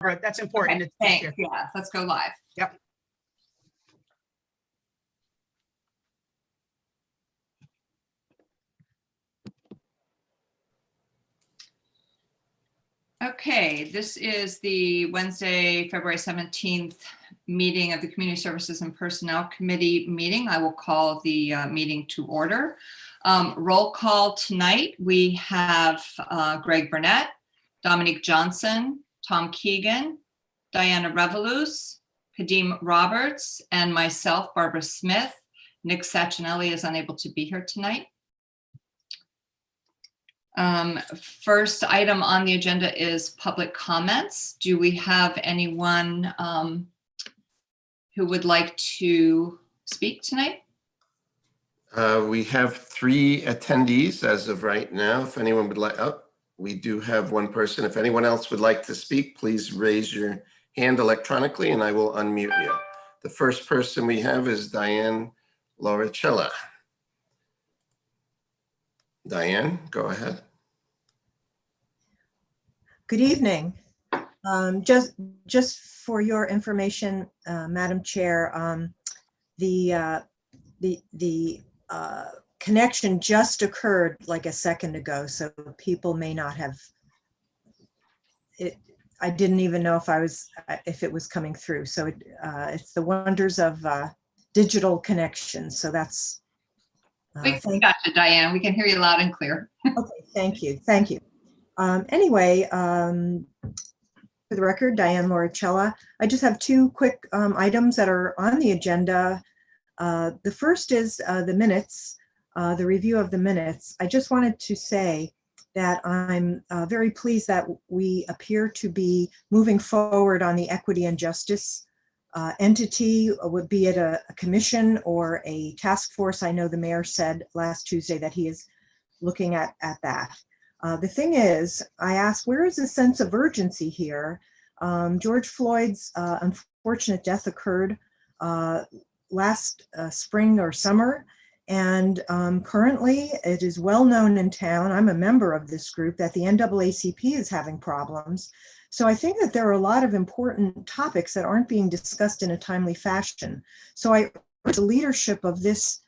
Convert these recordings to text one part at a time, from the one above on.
That's important. Okay, thanks. Yeah, let's go live. Yep. Okay, this is the Wednesday, February 17th meeting of the Community Services and Personnel Committee meeting. I will call the meeting to order. Roll call tonight. We have Greg Burnett, Dominique Johnson, Tom Keegan, Diana Revolus, Kadeem Roberts, and myself, Barbara Smith. Nick Sachinelli is unable to be here tonight. First item on the agenda is public comments. Do we have anyone who would like to speak tonight? We have 3 attendees as of right now. If anyone would like, we do have 1 person. If anyone else would like to speak, please raise your hand electronically and I will unmute you. The first person we have is Diane Lauricella. Diane, go ahead. Good evening. Just for your information, Madam Chair, the connection just occurred like a second ago, so people may not have it. I didn't even know if it was coming through. So it's the wonders of digital connections. So that's. We got you, Diane. We can hear you loud and clear. Okay, thank you. Thank you. Anyway, for the record, Diane Lauricella. I just have 2 quick items that are on the agenda. The first is the minutes, the review of the minutes. I just wanted to say that I'm very pleased that we appear to be moving forward on the equity and justice entity, be it a commission or a task force. I know the mayor said last Tuesday that he is looking at that. The thing is, I asked, where is the sense of urgency here? George Floyd's unfortunate death occurred last spring or summer, and currently it is well known in town, I'm a member of this group, that the NAACP is having problems. So I think that there are a lot of important topics that aren't being discussed in a timely fashion. So I urge the leadership of this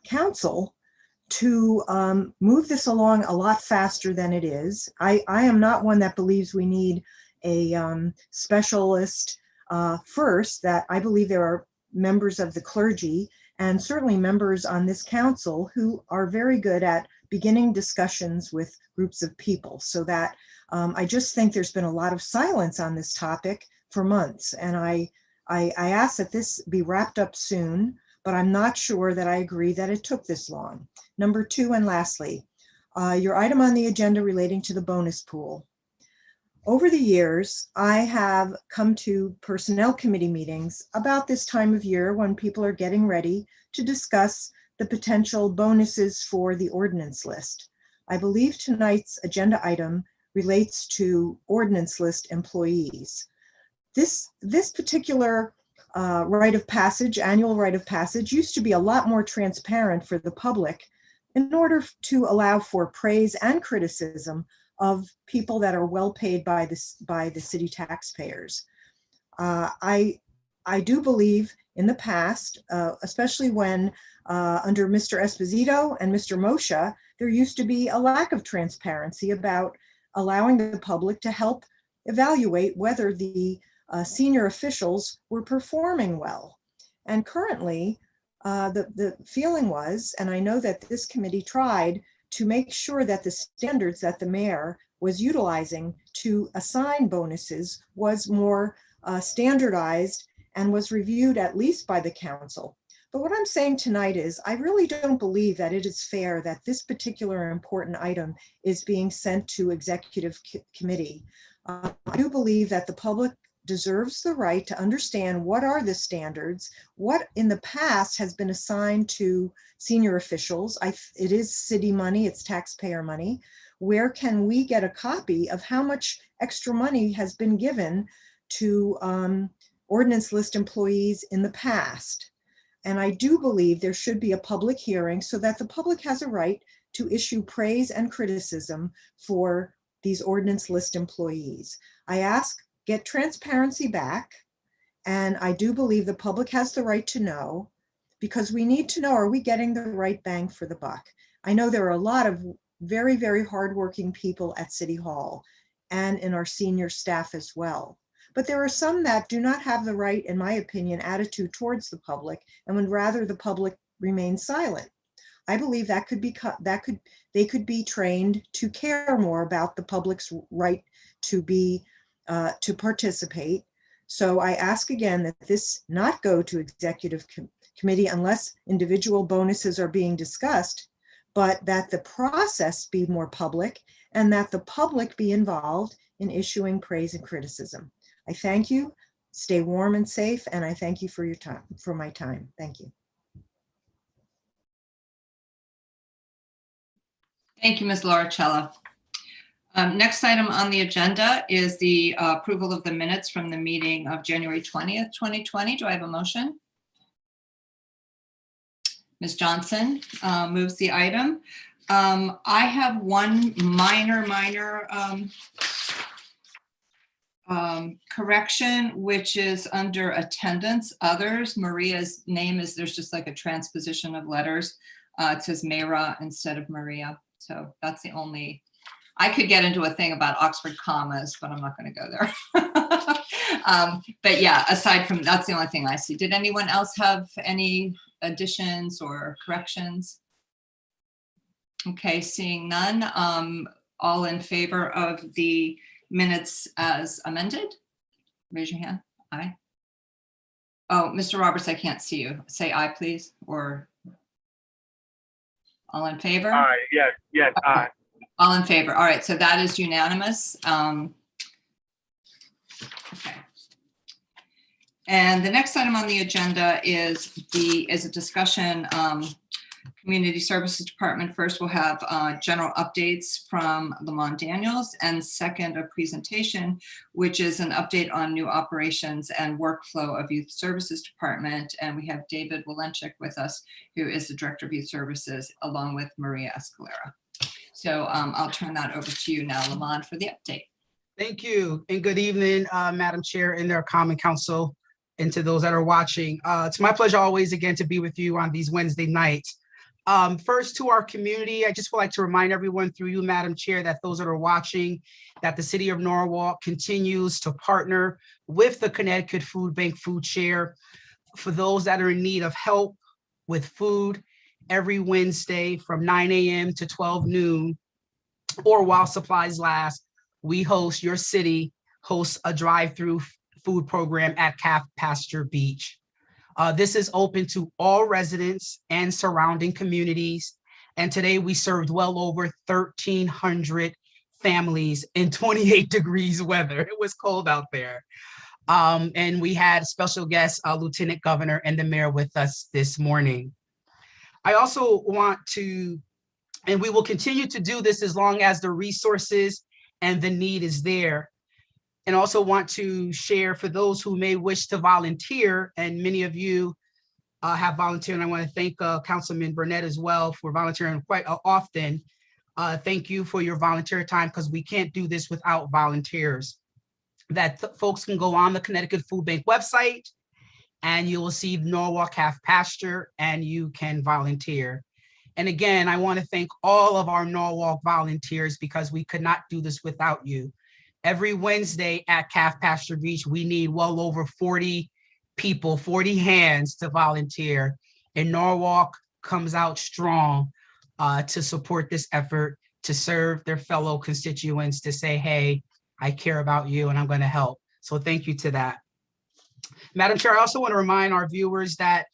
council to move this along a lot faster than it is. I am not one that believes we need a specialist first, that I believe there are members of the clergy and certainly members on this council who are very good at beginning discussions with groups of people, so that I just think there's been a lot of silence on this topic for months. And I ask that this be wrapped up soon, but I'm not sure that I agree that it took this long. Number 2, and lastly, your item on the agenda relating to the bonus pool. Over the years, I have come to personnel committee meetings about this time of year when people are getting ready to discuss the potential bonuses for the ordinance list. I believe tonight's agenda item relates to ordinance list employees. This particular rite of passage, annual rite of passage, used to be a lot more transparent for the public in order to allow for praise and criticism of people that are well paid by the city taxpayers. I do believe in the past, especially when under Mr. Esposito and Mr. Moshe, there used to be a lack of transparency about allowing the public to help evaluate whether the senior officials were performing well. And currently, the feeling was, and I know that this committee tried to make sure that the standards that the mayor was utilizing to assign bonuses was more standardized and was reviewed at least by the council. But what I'm saying tonight is, I really don't believe that it is fair that this particular important item is being sent to executive committee. I do believe that the public deserves the right to understand what are the standards, what in the past has been assigned to senior officials. It is city money, it's taxpayer money. Where can we get a copy of how much extra money has been given to ordinance list employees in the past? And I do believe there should be a public hearing so that the public has a right to issue praise and criticism for these ordinance list employees. I ask get transparency back. And I do believe the public has the right to know, because we need to know, are we getting the right bang for the buck? I know there are a lot of very, very hardworking people at City Hall and in our senior staff as well. But there are some that do not have the right, in my opinion, attitude towards the public and would rather the public remain silent. I believe that could be they could be trained to care more about the public's right to be to participate. So I ask again that this not go to executive committee unless individual bonuses are being discussed, but that the process be more public and that the public be involved in issuing praise and criticism. I thank you. Stay warm and safe, and I thank you for your time, for my time. Thank you. Thank you, Ms. Lauricella. Next item on the agenda is the approval of the minutes from the meeting of January 20th, 2020. Do I have a motion? Ms. Johnson moves the item. I have one minor correction, which is under attendance others. Maria's name is, there's just like a transposition of letters. It says Mayra instead of Maria. So that's the only, I could get into a thing about Oxford commas, but I'm not going to go there. But yeah, aside from, that's the only thing I see. Did anyone else have any additions or corrections? Okay, seeing none. All in favor of the minutes as amended? Raise your hand. Aye. Oh, Mr. Roberts, I can't see you. Say aye, please, or all in favor? Aye, yes, Okay. aye. All in favor. All right, so that is unanimous. Okay. And the next item on the agenda is a discussion. Community Services Department. First, we'll have general updates from Lamont Daniels, and second, a presentation, which is an update on new operations and workflow of Youth Services Department. And we have David Walenchik with us, who is the Director of Youth Services, along with Maria Escalera. So I'll turn that over to you now, Lamont, for the update. Thank you, and good evening, Madam Chair and their Common Council, and to those that are watching. It's my pleasure always again to be with you on these Wednesday nights. First, to our community, I just would like to remind everyone through you, Madam Chair, that those that are watching, that the City of Norwalk continues to partner with the Connecticut Food Bank Food Share for those that are in need of help with food every Wednesday from 9 a.m. to 12 noon, or while supplies last. Your city hosts a drive-through food program at Calf Pasture Beach. This is open to all residents and surrounding communities. And today we served well over 1,300 families in 28 degrees weather. It was cold out there. And we had special guests, Lieutenant Governor and the Mayor with us this morning. I also want to, and we will continue to do this as long as the resources and the need is there. And also want to share for those who may wish to volunteer, and many of you have volunteered. And I want to thank Councilman Burnett as well for volunteering quite often. Thank you for your volunteer time, because we can't do this without volunteers. That folks can go on the Connecticut Food Bank website and you will see Norwalk Calf Pasture and you can volunteer. And again, I want to thank all of our Norwalk volunteers, because we could not do this without you. Every Wednesday at Calf Pasture Beach, we need well over 40 people, 40 hands to volunteer. And Norwalk comes out strong to support this effort, to serve their fellow constituents, to say, hey, I care about you and I'm going to help. So thank you to that. Madam Chair, I also want to remind our viewers that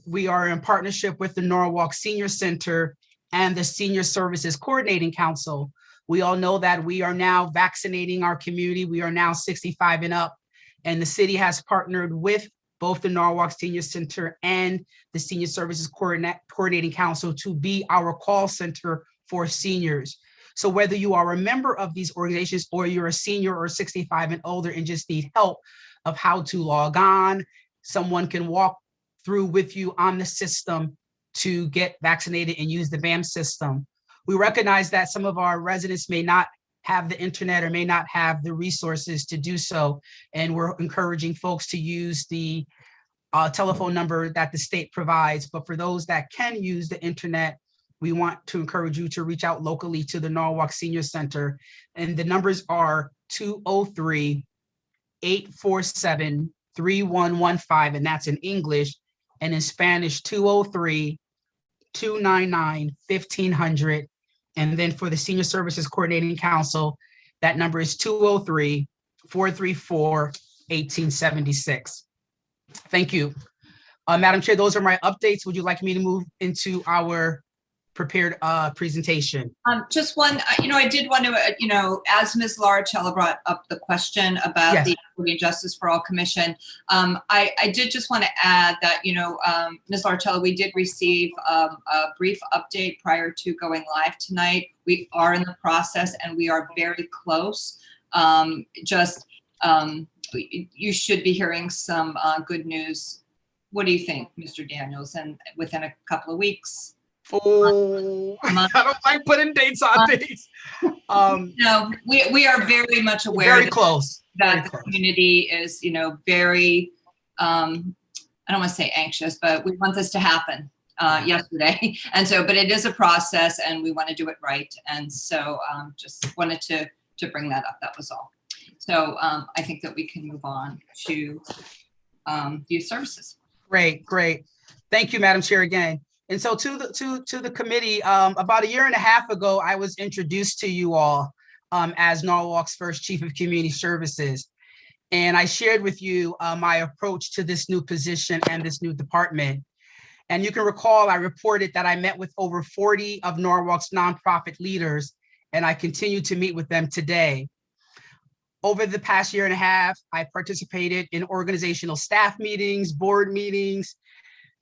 we are in partnership with the Norwalk Senior Center and the Senior Services Coordinating Council. We all know that we are now vaccinating our community. We are now 65 and up, and the city has partnered with both the Norwalk Senior Center and the Senior Services Coordinating Council to be our call center for seniors. So whether you are a member of these organizations or you're a senior or 65 and older and just need help of how to log on, someone can walk through with you on the system to get vaccinated and use the BAM system. We recognize that some of our residents may not have the internet or may not have the resources to do so. And we're encouraging folks to use the telephone number that the state provides. But for those that can use the internet, we want to encourage you to reach out locally to the Norwalk Senior Center. And the numbers are 203-847-3115, and that's in English. And in Spanish, 203-299-1500. And then for the Senior Services Coordinating Council, that number is 203-434-1876. Thank you. Madam Chair, those are my updates. Would you like me to move into our prepared presentation? Just one, I did want to, as Ms. Lauricella brought up the question about Yes. the Equity and Justice for All Commission, I did just want to add that, Ms. Lauricella, we did receive a brief update prior to going live tonight. We are in the process and we are very close. You should be hearing some good news. What do you think, Mr. Daniels? And within a couple of weeks? Oh, I don't like putting dates on things. No, we are very much aware Very close. that Very the close. community is, very, I don't want to say anxious, but we want this to happen yesterday. And so, but it is a process and we want to do it right. And so just wanted to bring that up. That was all. So I think that we can move on to youth services. Great. Thank you, Madam Chair, again. And so to the committee, about a year and a half ago, I was introduced to you all as Norwalk's first Chief of Community Services. And I shared with you my approach to this new position and this new department. And you can recall, I reported that I met with over 40 of Norwalk's nonprofit leaders, and I continue to meet with them today. Over the past year and a half, I participated in organizational staff meetings, board meetings,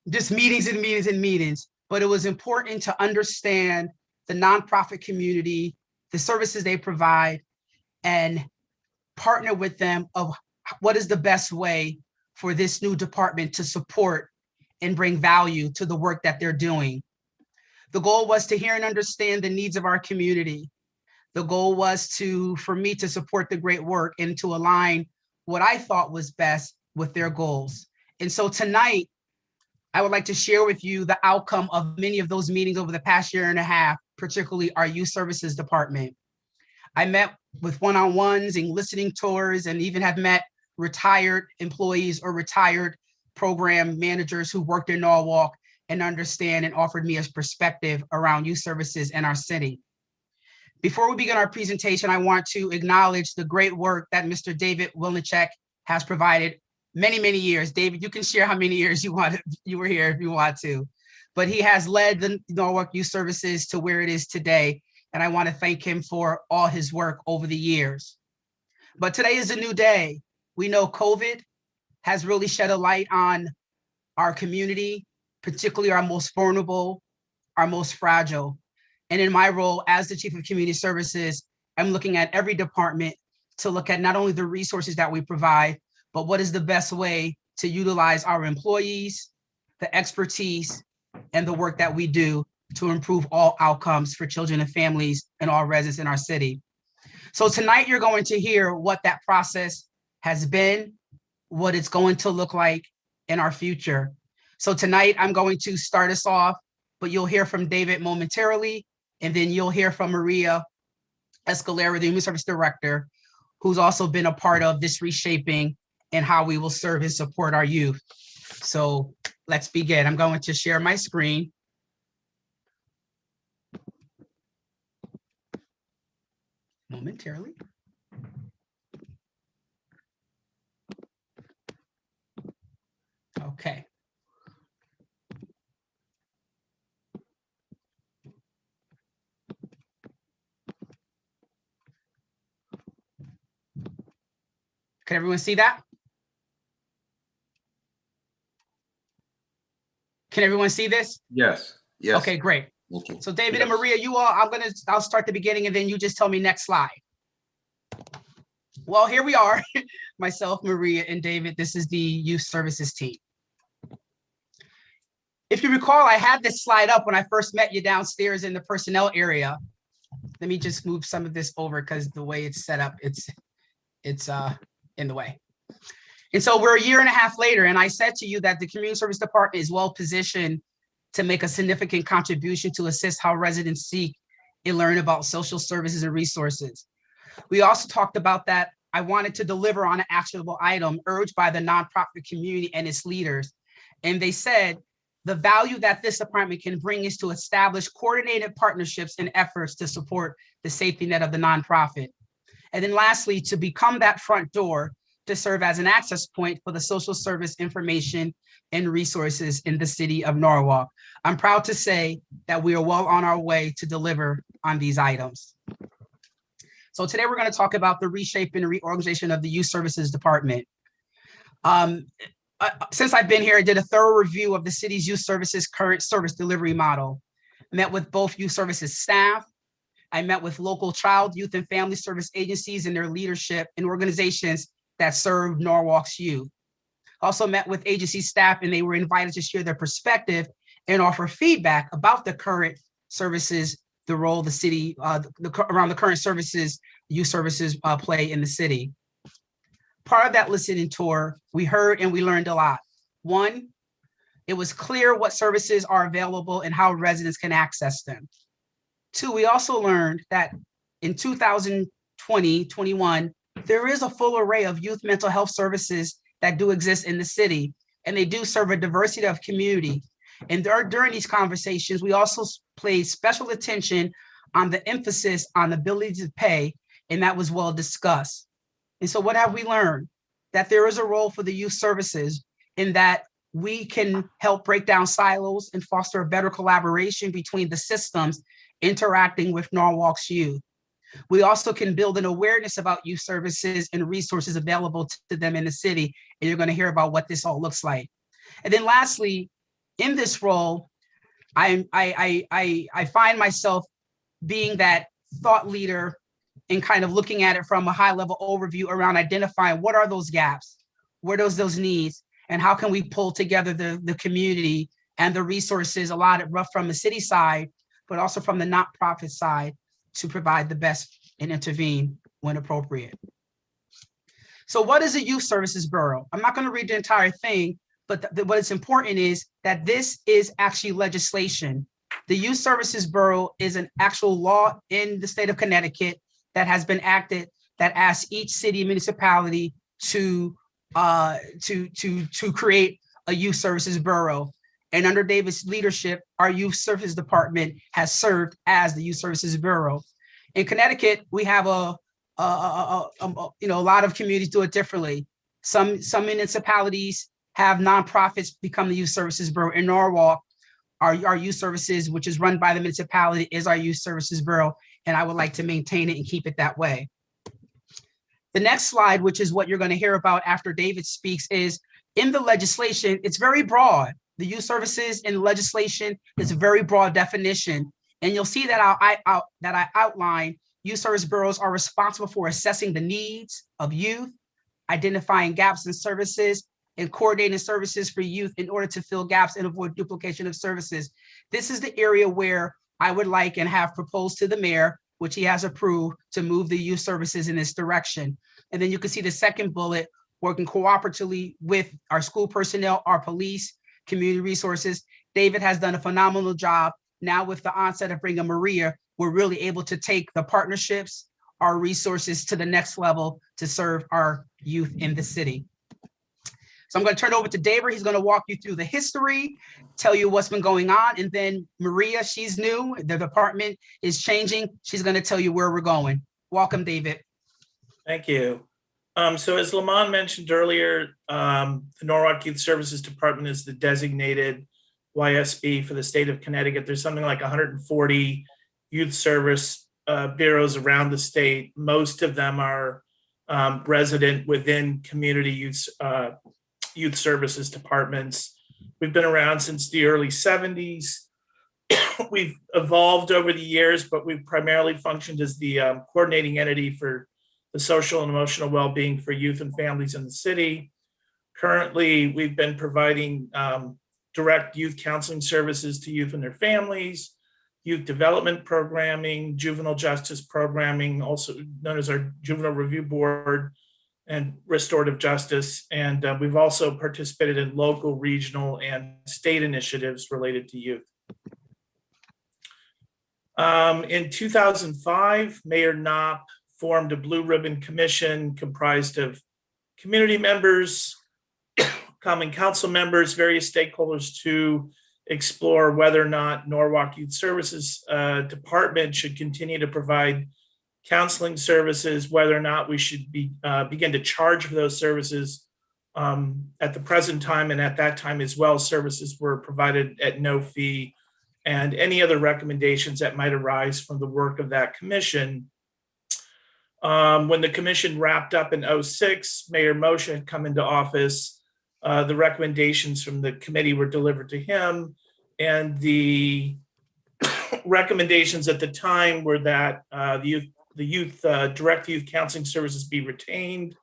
just meetings and meetings and meetings. But it was important to understand the nonprofit community, the services they provide, and partner with them of what is the best way for this new department to support and bring value to the work that they're doing. The goal was to hear and understand the needs of our community. The goal was for me to support the great work and to align what I thought was best with their goals. And so tonight, I would like to share with you the outcome of many of those meetings over the past year and a half, particularly our youth services department. I met with one-on-ones and listening tours, and even have met retired employees or retired program managers who worked in Norwalk and understand and offered me a perspective around youth services in our city. Before we begin our presentation, I want to acknowledge the great work that Mr. David Wilnichek has provided many, many years. David, you can share how many years you were here if you want to, but he has led the Norwalk Youth Services to where it is today. And I want to thank him for all his work over the years. But today is a new day. We know COVID has really shed a light on our community, particularly our most vulnerable, our most fragile. And in my role as the Chief of Community Services, I'm looking at every department to look at not only the resources that we provide, but what is the best way to utilize our employees, the expertise, and the work that we do to improve all outcomes for children and families and all residents in our city. So tonight you're going to hear what that process has been, what it's going to look like in our future. So tonight I'm going to start us off, but you'll hear from David momentarily, and then you'll hear from Maria Escalera, the Human Service Director, who's also been a part of this reshaping and how we will serve and support our youth. So let's begin. I'm going to share my screen. Momentarily. Okay. Can everyone see that? Can everyone see this? Yes. Okay, great. Thank you. So David and Maria, you all, I'll start the beginning and then you just tell me next slide. Well, here we are, myself, Maria, and David. This is the youth services team. If you recall, I had this slide up when I first met you downstairs in the personnel area. let me just move some of this over because the way it's set up, it's in the way. And so we're a year and a half later, and I said to you that the Community Service Department is well positioned to make a significant contribution to assist how residents seek and learn about social services and resources. We also talked about that I wanted to deliver on an actionable item urged by the nonprofit community and its leaders. And they said, the value that this department can bring is to establish coordinated partnerships and efforts to support the safety net of the nonprofit. And then lastly, to become that front door to serve as an access point for the social service information and resources in the city of Norwalk. I'm proud to say that we are well on our way to deliver on these items. So today we're going to talk about the reshaping and reorganization of the Youth Services Department. Since I've been here, I did a thorough review of the city's youth services current service delivery model. I met with both youth services staff. I met with local child, youth, and family service agencies and their leadership and organizations that serve Norwalk's youth. Also met with agency staff, and they were invited to share their perspective and offer feedback about the current services, the role the city, around the current services, youth services play in the city. Part of that listening tour, we heard and we learned a lot. One, it was clear what services are available and how residents can access them. Two, we also learned that in 2020-21, there is a full array of youth mental health services that do exist in the city, and they do serve a diversity of community. And during these conversations, we also placed special attention on the emphasis on the ability to pay, and that was well discussed. And so what have we learned? That there is a role for the youth services in that we can help break down silos and foster a better collaboration between the systems interacting with Norwalk's youth. We also can build an awareness about youth services and resources available to them in the city. And you're going to hear about what this all looks like. And then lastly, in this role, I find myself being that thought leader and kind of looking at it from a high level overview around identifying what are those gaps, what are those needs, and how can we pull together the community and the resources, a lot of from the city side, but also from the nonprofit side, to provide the best and intervene when appropriate. So what is a youth services borough? I'm not going to read the entire thing, but what is important is that this is actually legislation. The youth services borough is an actual law in the state of Connecticut that has been acted that asks each city and municipality to create a youth services borough. And under David's leadership, our youth services department has served as the youth services bureau. In Connecticut, we have a lot of communities do it differently. Some municipalities have nonprofits become the youth services bureau. In Norwalk, our youth services, which is run by the municipality, is our youth services bureau, and I would like to maintain it and keep it that way. The next slide, which is what you're going to hear about after David speaks, is in the legislation, it's very broad. The youth services in legislation is a very broad definition. And you'll see that I outline youth service bureaus are responsible for assessing the needs of youth, identifying gaps in services, and coordinating services for youth in order to fill gaps and avoid duplication of services. This is the area where I would like and have proposed to the mayor, which he has approved, to move the youth services in this direction. And then you can see the second bullet, working cooperatively with our school personnel, our police, community resources. David has done a phenomenal job. Now with the onset of bringing Maria, we're really able to take the partnerships, our resources to the next level to serve our youth in the city. So I'm going to turn it over to David. He's going to walk you through the history, tell you what's been going on. And then Maria, she's new. The department is changing. She's going to tell you where we're going. Welcome, David. Thank you. So as Lamont mentioned earlier, the Norwalk Youth Services Department is the designated YSB for the state of Connecticut. There's something like 140 youth service bureaus around the state. Most of them are resident within community youth services departments. We've been around since the early 70s. We've evolved over the years, but we've primarily functioned as the coordinating entity for the social and emotional well-being for youth and families in the city. Currently, we've been providing direct youth counseling services to youth and their families, youth development programming, juvenile justice programming, also known as our Juvenile Review Board, and Restorative Justice. And we've also participated in local, regional, and state initiatives related to youth. In 2005, Mayor Knopp formed a Blue Ribbon Commission comprised of community members, common council members, various stakeholders to explore whether or not Norwalk Youth Services Department should continue to provide counseling services, whether or not we should begin to charge for those services. At the present time and at that time as well, services were provided at no fee, and any other recommendations that might arise from the work of that commission. When the commission wrapped up in 2006, Mayor Moshe had come into office. The recommendations from the committee were delivered to him, and the recommendations at the time were that the direct youth counseling services be retained,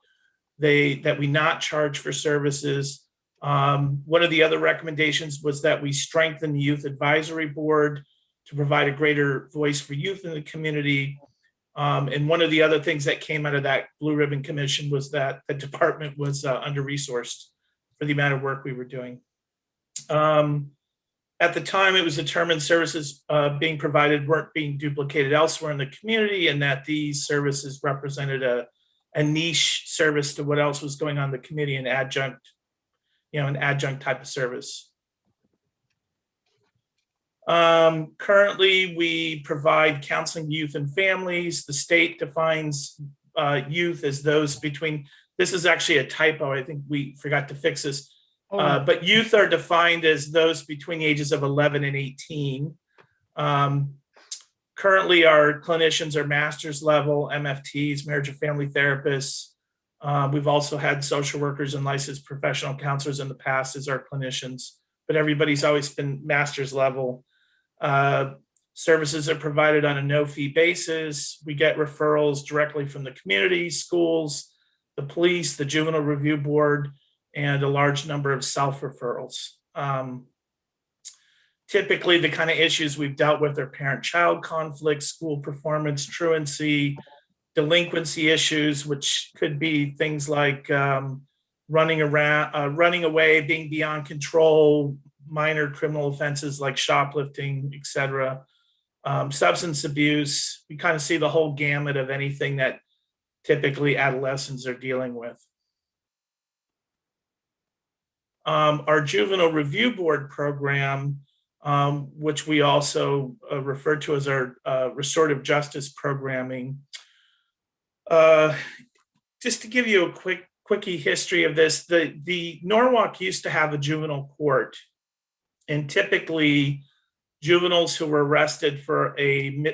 that we not charge for services. One of the other recommendations was that we strengthen the youth advisory board to provide a greater voice for youth in the community. And one of the other things that came out of that Blue Ribbon Commission was that the department was under-resourced for the amount of work we were doing. At the time, it was determined services being provided weren't being duplicated elsewhere in the community, and that these services represented a niche service to what else was going on in the community, an adjunct type of service. Currently, we provide counseling to youth and families. The state defines youth as those between, this is actually a typo, I think we forgot to fix this. But youth are defined as those between the ages of 11 and 18. Currently, our clinicians are master's level, MFTs, marriage and family therapists. We've also had social workers and licensed professional counselors in the past as our clinicians, but everybody's always been master's level. Services are provided on a no-fee basis. We get referrals directly from the community, schools, the police, the Juvenile Review Board, and a large number of self-referrals. Typically, the kind of issues we've dealt with are parent-child conflicts, school performance, truancy, delinquency issues, which could be things like running away, being beyond control, minor criminal offenses like shoplifting, etc. Substance abuse. We kind of see the whole gamut of anything that typically adolescents are dealing with. Our Juvenile Review Board program, which we also refer to as our Restorative Justice programming. Just to give you a quickie history of this, the Norwalk used to have a juvenile court, and typically juveniles who were arrested for a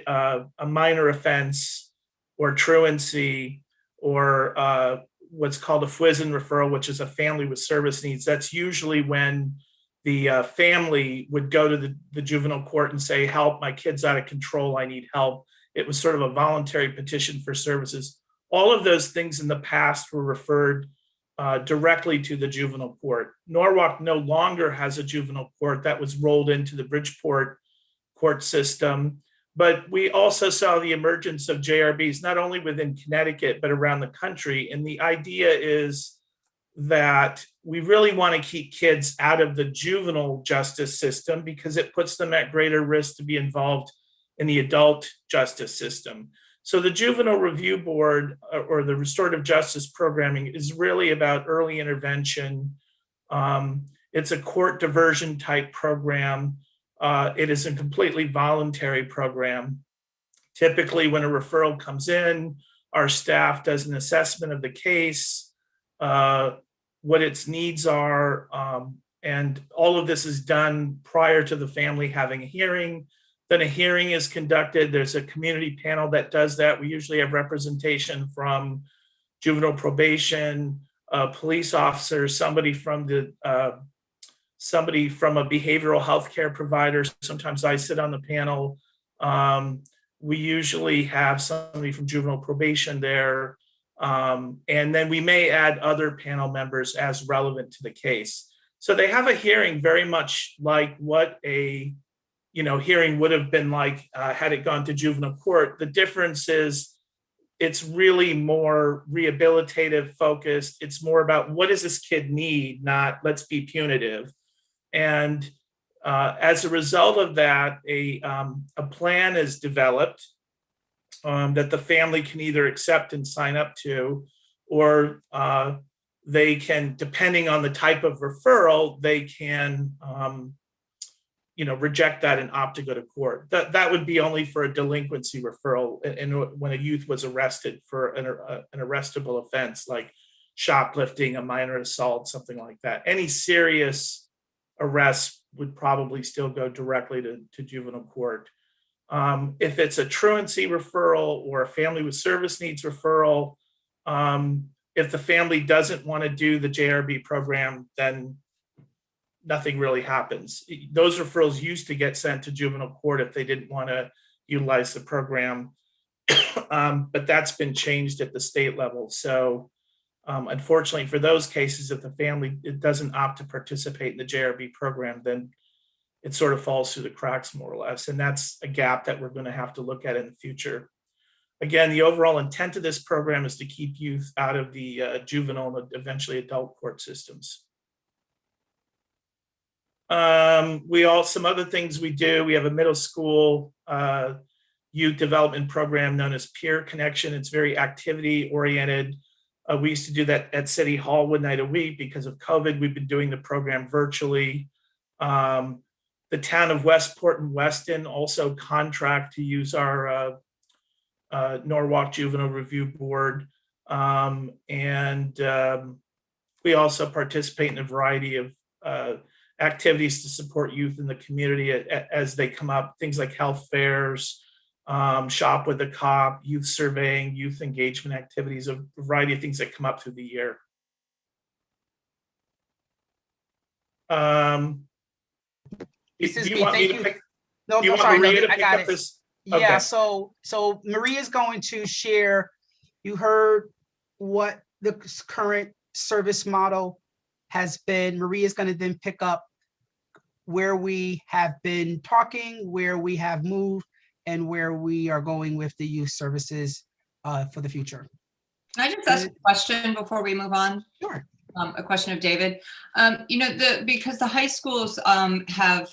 minor offense or truancy or what's called a FWISN referral, which is a family with service needs. That's usually when the family would go to the juvenile court and say, help, my kid's out of control, I need help. It was sort of a voluntary petition for services. All of those things in the past were referred directly to the juvenile court. Norwalk no longer has a juvenile court. That was rolled into the Bridgeport court system. But we also saw the emergence of JRBs, not only within Connecticut, but around the country. And the idea is that we really want to keep kids out of the juvenile justice system because it puts them at greater risk to be involved in the adult justice system. So the Juvenile Review Board or the Restorative Justice programming is really about early intervention. It's a court diversion type program. It is a completely voluntary program. Typically, when a referral comes in, our staff does an assessment of the case, what its needs are, and all of this is done prior to the family having a hearing. Then a hearing is conducted. There's a community panel that does that. We usually have representation from juvenile probation, police officers, somebody from a behavioral health care provider. Sometimes I sit on the panel. We usually have somebody from juvenile probation there. And then we may add other panel members as relevant to the case. So they have a hearing very much like what a hearing would have been like had it gone to juvenile court. The difference is it's really more rehabilitative focused. It's more about what does this kid need, not let's be punitive. And as a result of that, a plan is developed that the family can either accept and sign up to, or they can, depending on the type of referral, they can reject that and opt to go to court. That would be only for a delinquency referral, and when a youth was arrested for an arrestable offense like shoplifting, a minor assault, something like that. Any serious arrests would probably still go directly to juvenile court. If it's a truancy referral or a family with service needs referral, if the family doesn't want to do the JRB program, then nothing really happens. Those referrals used to get sent to juvenile court if they didn't want to utilize the program, but that's been changed at the state level. So unfortunately for those cases, if the family doesn't opt to participate in the JRB program, then it sort of falls through the cracks more or less. And that's a gap that we're going to have to look at in the future. Again, the overall intent of this program is to keep youth out of the juvenile and eventually adult court systems. Some other things we do, we have a middle school youth development program known as Peer Connection. It's very activity oriented. We used to do that at City Hall one night a week. Because of COVID, we've been doing the program virtually. The town of Westport and Weston also contract to use our Norwalk Juvenile Review Board. We also participate in a variety of activities to support youth in the community as they come up, things like health fairs, shop with a cop, youth surveying, youth engagement activities, a variety of things that come up through the year. Excuse Do me, you want me thank to you. pick? No, Do you I'm want sorry, Maria no, to I pick got up it. this? Yeah, Okay. so Maria is going to share, you heard what the current service model has been. Maria is going to then pick up where we have been talking, where we have moved, and where we are going with the youth services for the future. Can I just ask a question before we move on? Sure. A question of David. Because the high schools have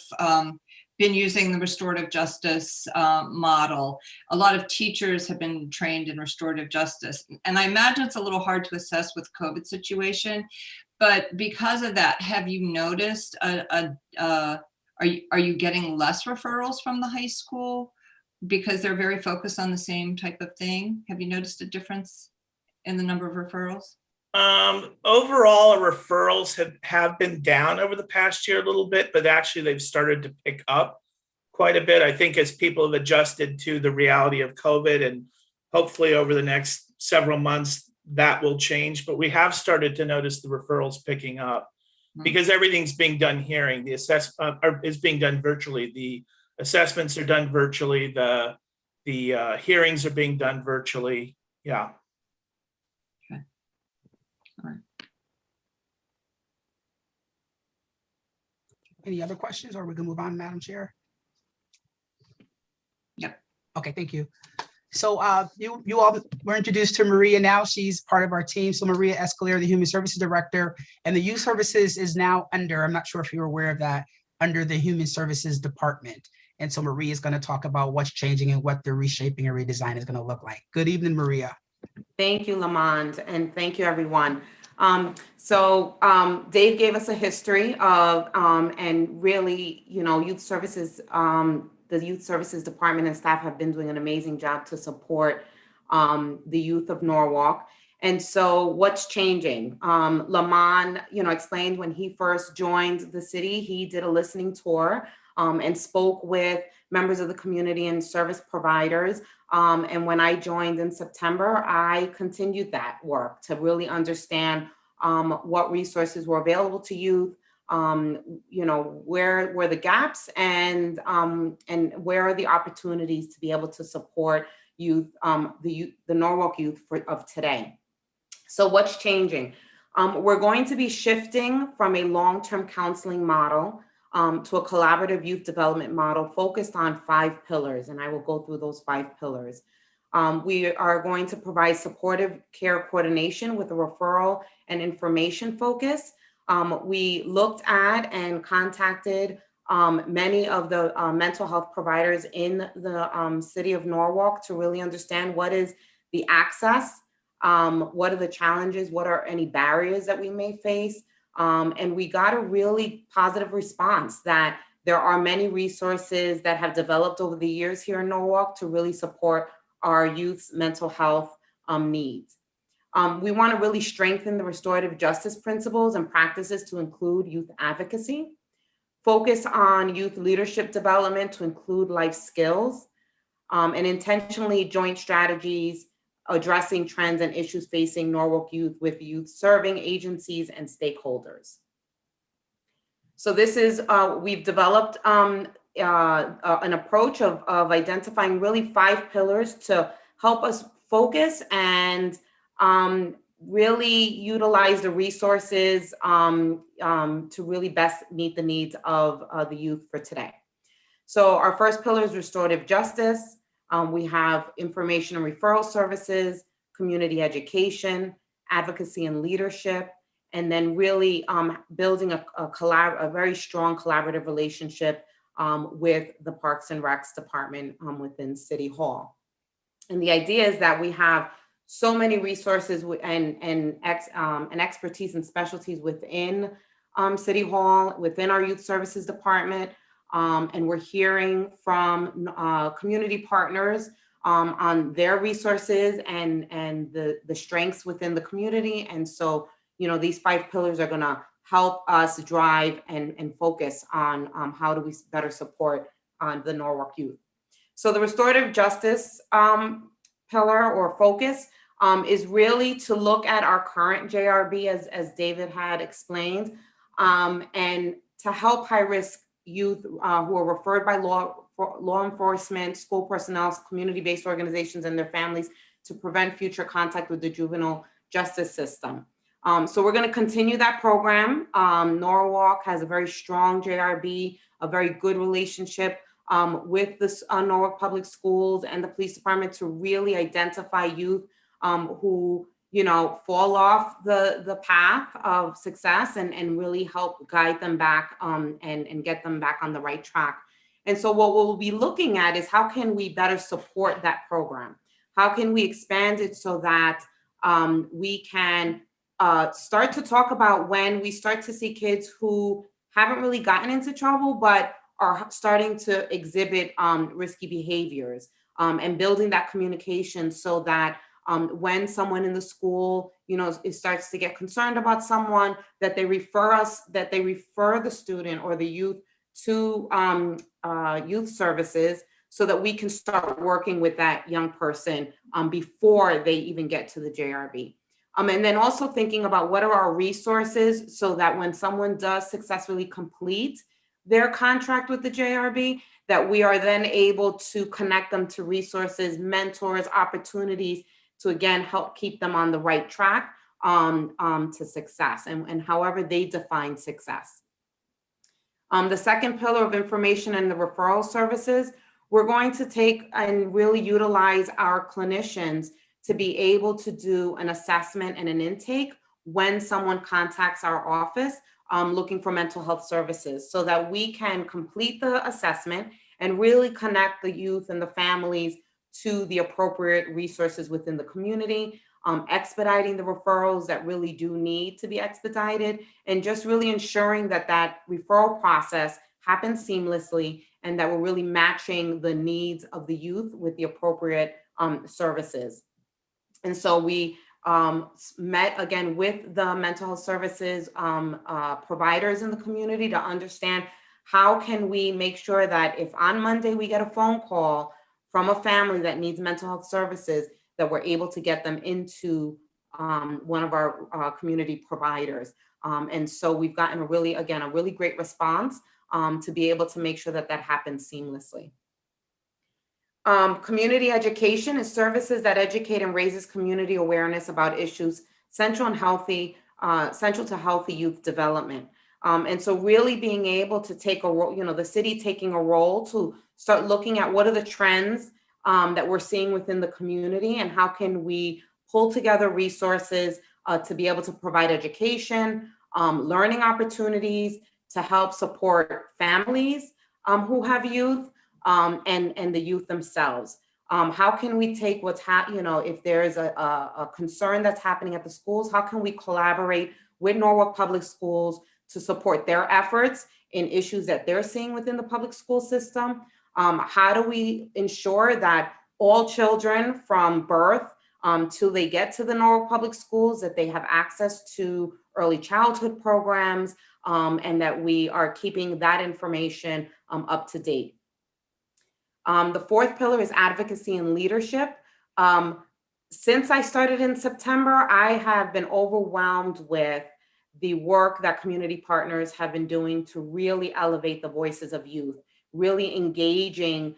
been using the restorative justice model. A lot of teachers have been trained in restorative justice. And I imagine it's a little hard to assess with COVID situation, but because of that, have you noticed, are you getting less referrals from the high school because they're very focused on the same type of thing? Have you noticed a difference in the number of referrals? Overall, our referrals have been down over the past year a little bit, but actually they've started to pick up quite a bit. I think as people have adjusted to the reality of COVID, and hopefully over the next several months that will change, but we have started to notice the referrals picking up because everything's being done hearing. The assessment is being done virtually. The assessments are done virtually. The hearings are being done virtually. Yeah. Any other questions, or we can move on, Madam Chair? Yep. Okay, thank you. So you all were introduced to Maria now. She's part of our team. So Maria Escalier, the Human Services Director, and the Youth Services is now under, I'm not sure if you're aware of that, under the Human Services Department. And so Maria is going to talk about what's changing and what the reshaping and redesign is going to look like. Good evening, Maria. Thank you, Lamont, and thank you, everyone. Dave gave us a history of, and really, youth services, the Youth Services Department and staff have been doing an amazing job to support the youth of Norwalk. And so what's changing? Lamont, explained when he first joined the city, he did a listening tour and spoke with members of the community and service providers. And when I joined in September, I continued that work to really understand what resources were available to youth, where were the gaps, and where are the opportunities to be able to support youth, the Norwalk youth of today. So what's changing? We're going to be shifting from a long-term counseling model to a collaborative youth development model focused on 5 pillars, and I will go through those 5 pillars. We are going to provide supportive care coordination with a referral and information focus. We looked at and contacted many of the mental health providers in the city of Norwalk to really understand what is the access, what are the challenges, what are any barriers that we may face. And we got a really positive response that there are many resources that have developed over the years here in Norwalk to really support our youth's mental health needs. We want to really strengthen the restorative justice principles and practices to include youth advocacy, focus on youth leadership development to include life skills, and intentionally joint strategies addressing trends and issues facing Norwalk youth with youth serving agencies and stakeholders. So this is, we've developed an approach of identifying really 5 pillars to help us focus and really utilize the resources to really best meet the needs of the youth for today. So our first pillar is restorative justice. We have information and referral services, community education, advocacy and leadership, and then really building a very strong collaborative relationship with the Parks and Recs department within City Hall. And the idea is that we have so many resources and expertise and specialties within City Hall, within our youth services department. And we're hearing from community partners on their resources and the strengths within the community. And so, you know, these 5 pillars are going to help us drive and focus on how do we better support the Norwalk youth. So the restorative justice pillar or focus is really to look at our current JRB, as David had explained, and to help high-risk youth who are referred by law enforcement, school personnel, community-based organizations, and their families to prevent future contact with the juvenile justice system. So we're going to continue that program. Norwalk has a very strong JRB, a very good relationship with the Norwalk Public Schools and the police department to really identify youth who, you know, fall off the path of success and really help guide them back and get them back on the right track. And so what we'll be looking at is how can we better support that program? How can we expand it so that we can start to talk about when we start to see kids who haven't really gotten into trouble, but are starting to exhibit risky behaviors and building that communication so that when someone in the school, you know, it starts to get concerned about someone, that they refer the student or the youth to youth services so that we can start working with that young person before they even get to the JRB. And then also thinking about what are our resources so that when someone does successfully complete their contract with the JRB, that we are then able to connect them to resources, mentors, opportunities to again help keep them on the right track to success and however they define success. The second pillar of information and the referral services, we're going to take and really utilize our clinicians to be able to do an assessment and an intake when someone contacts our office looking for mental health services so that we can complete the assessment and really connect the youth and the families to the appropriate resources within the community, expediting the referrals that really do need to be expedited, and just really ensuring that that referral process happens seamlessly and that we're really matching the needs of the youth with the appropriate services. And so we met again with the mental health services providers in the community to understand how can we make sure that if on Monday we get a phone call from a family that needs mental health services, that we're able to get them into one of our community providers. And so we've gotten a really great response to be able to make sure that that happens seamlessly. Community education is services that educate and raises community awareness about issues central to healthy youth development. And so really being able to take a role, the city taking a role to start looking at what are the trends that we're seeing within the community, and how can we pull together resources to be able to provide education, learning opportunities to help support families who have youth, and the youth themselves. How can we take what's if there is a concern that's happening at the schools, how can we collaborate with Norwalk Public Schools to support their efforts in issues that they're seeing within the public school system? How do we ensure that all children from birth till they get to the Norwalk Public Schools, that they have access to early childhood programs, and that we are keeping that information up to date? The fourth pillar is advocacy and leadership. Since I started in September, I have been overwhelmed with the work that community partners have been doing to really elevate the voices of youth, really engaging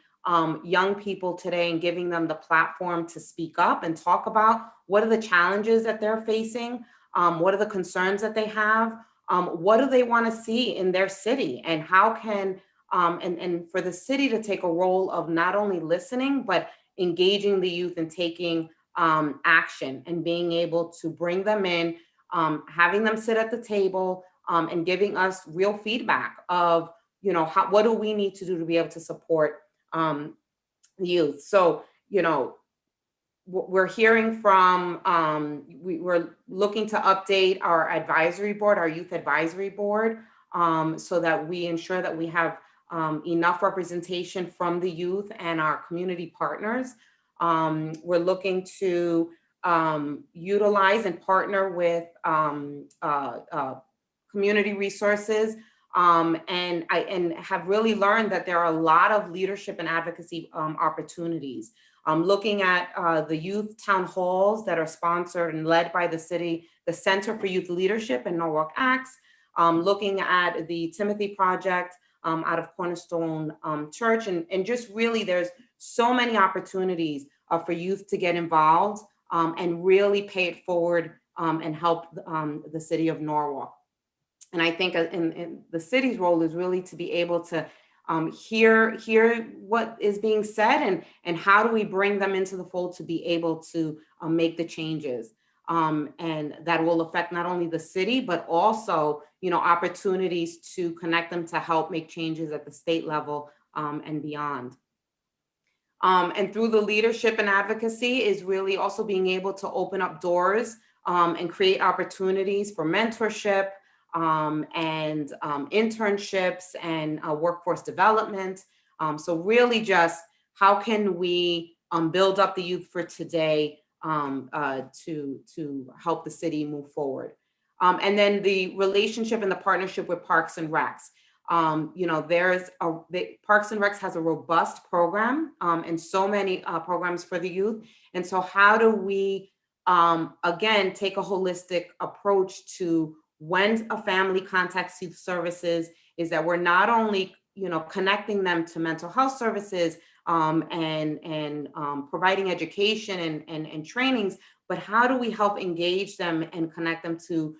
young people today and giving them the platform to speak up and talk about what are the challenges that they're facing, what are the concerns that they have, what do they want to see in their city, and how can, and for the city to take a role of not only listening, but engaging the youth and taking action and being able to bring them in, having them sit at the table, and giving us real feedback of, what do we need to do to be able to support the youth. So, we're hearing from, we're looking to update our advisory board, our youth advisory board, so that we ensure that we have enough representation from the youth and our community partners. We're looking to utilize and partner with community resources, and have really learned that there are a lot of leadership and advocacy opportunities. Looking at the youth town halls that are sponsored and led by the city, the Center for Youth Leadership and Norwalk Acts, looking at the Timothy Project out of Cornerstone Church, and just really there's so many opportunities for youth to get involved and really pay it forward and help the city of Norwalk. And I think in the city's role is really to be able to hear what is being said, and how do we bring them into the fold to be able to make the changes. And that will affect not only the city, but also, opportunities to connect them to help make changes at the state level and beyond. And through the leadership and advocacy is really also being able to open up doors and create opportunities for mentorship and internships and workforce development. So really just how can we build up the youth for today to help the city move forward. And then the relationship and the partnership with Parks and Recs. Parks and Recs has a robust program and so many programs for the youth. And so how do we, again, take a holistic approach to when a family contacts youth services, is that we're not only, connecting them to mental health services and providing education and trainings, but how do we help engage them and connect them to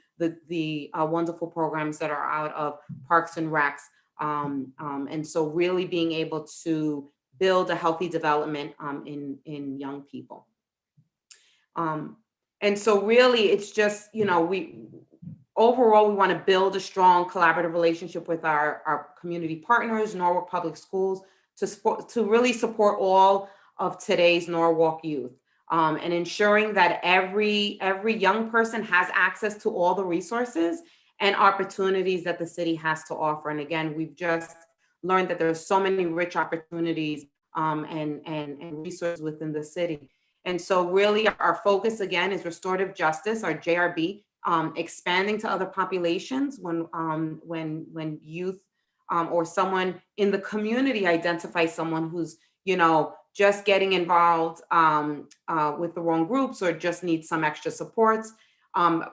the wonderful programs that are out of Parks and Recs. And so really being able to build a healthy development in young people. And so really it's just, overall, we want to build a strong collaborative relationship with our community partners, Norwalk Public Schools, to really support all of today's Norwalk youth, and ensuring that every young person has access to all the resources and opportunities that the city has to offer. And again, we've just learned that there's so many rich opportunities and resources within the city. And so really our focus again is restorative justice, our JRB, expanding to other populations when youth or someone in the community identifies someone who's, just getting involved with the wrong groups or just needs some extra supports,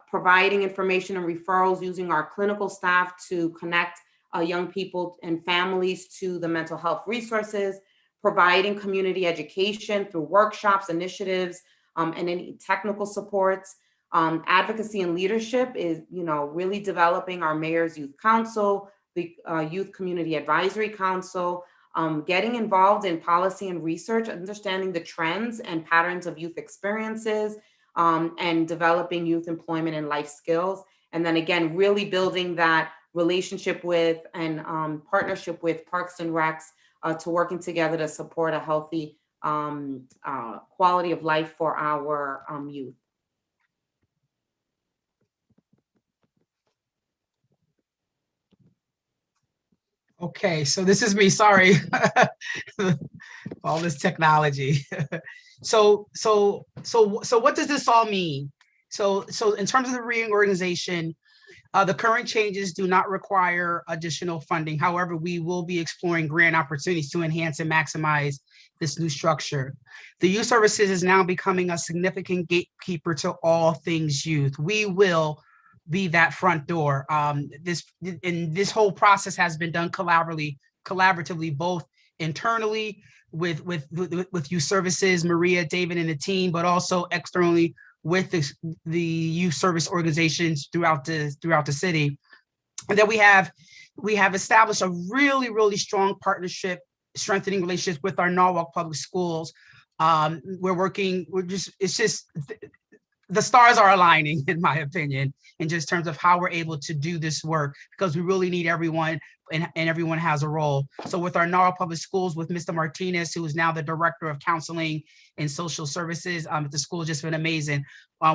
providing information and referrals using our clinical staff to connect young people and families to the mental health resources, providing community education through workshops, initiatives, and any technical supports, Advocacy and leadership is, really developing our mayor's youth council, the youth community advisory council, getting involved in policy and research, understanding the trends and patterns of youth experiences, and developing youth employment and life skills. And then again, really building that relationship with and partnership with Parks and Recs to working together to support a healthy quality of life for our youth. Okay, so this is me, sorry. All this technology. So what does this all mean? So in terms of the reorganization, the current changes do not require additional funding. However, we will be exploring grant opportunities to enhance and maximize this new structure. The youth services is now becoming a significant gatekeeper to all things youth. We will be that front door. This whole process has been done collaboratively, both internally with youth services, Maria, David, and the team, but also externally with the youth service organizations throughout the city. And then we have established a really strong partnership, strengthening relationships with our Norwalk Public Schools. The stars are aligning, in my opinion, in just terms of how we're able to do this work, because we really need everyone, and everyone has a role. So with our Norwalk Public Schools, with Mr. Martinez, who is now the Director of Counseling and Social Services at the school, just been amazing.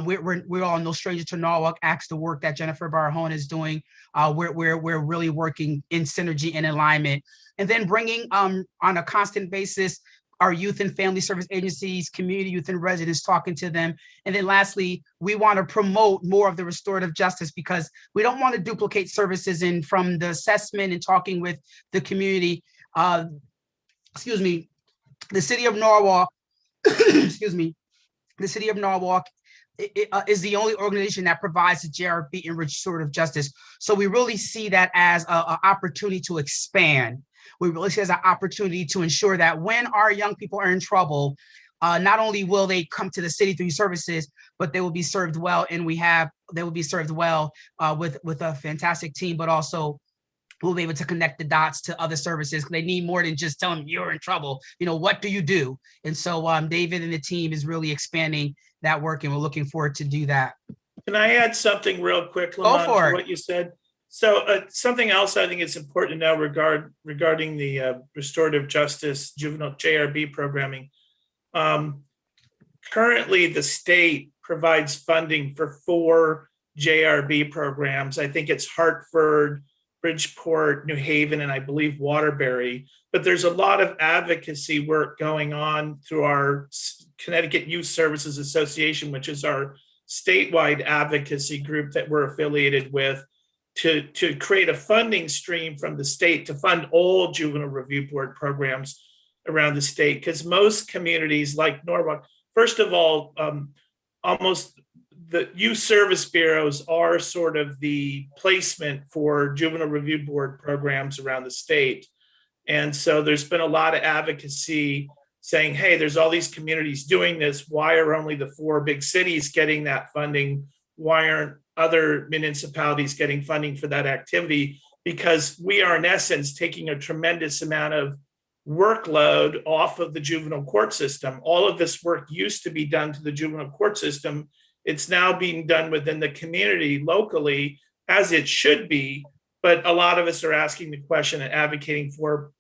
We're all no stranger to Norwalk. Ask the work that Jennifer Barahona is doing. We're really working in synergy and alignment, and then bringing on a constant basis our youth and family service agencies, community youth and residents, talking to them. And then lastly, we want to promote more of the restorative justice, because we don't want to duplicate services. And from the assessment and talking with the community, the city of Norwalk, the city of Norwalk is the only organization that provides a JRB and restorative justice. So we really see that as an opportunity to expand. We really see it as an opportunity to ensure that when our young people are in trouble, not only will they come to the city through services, but they will be served well, and they will be served well with a fantastic team, but also we'll be able to connect the dots to other services. They need more than just telling them you're in trouble. What do you do? And so David and the team is really expanding that work, and we're looking forward to do that. Can I add something real quick, Go Lamont, for to it. what you said? So something else I think it's important to know regarding the restorative justice juvenile JRB programming. Currently, the state provides funding for 4 JRB programs. I think it's Hartford, Bridgeport, New Haven, and I believe Waterbury. But there's a lot of advocacy work going on through our Connecticut Youth Services Association, which is our statewide advocacy group that we're affiliated with, to create a funding stream from the state to fund all juvenile review board programs around the state. Because most communities like Norwalk, first of all, almost the youth service bureaus are sort of the placement for juvenile review board programs around the state. And so there's been a lot of advocacy saying, hey, there's all these communities doing this. Why are only the 4 big cities getting that funding? Why aren't other municipalities getting funding for that activity? Because we are, in essence, taking a tremendous amount of workload off of the juvenile court system. All of this work used to be done to the juvenile court system. It's now being done within the community locally, as it should be. But a lot of us are asking the question and advocating for,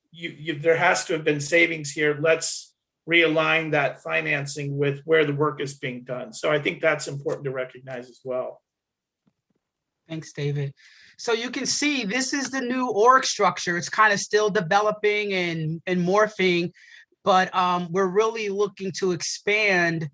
there has to have been savings here. Let's realign that financing with where the work is being done. So I think that's important to recognize as well. Thanks, David. So you can see this is the new org structure. It's kind of still developing and morphing, but we're really looking to expand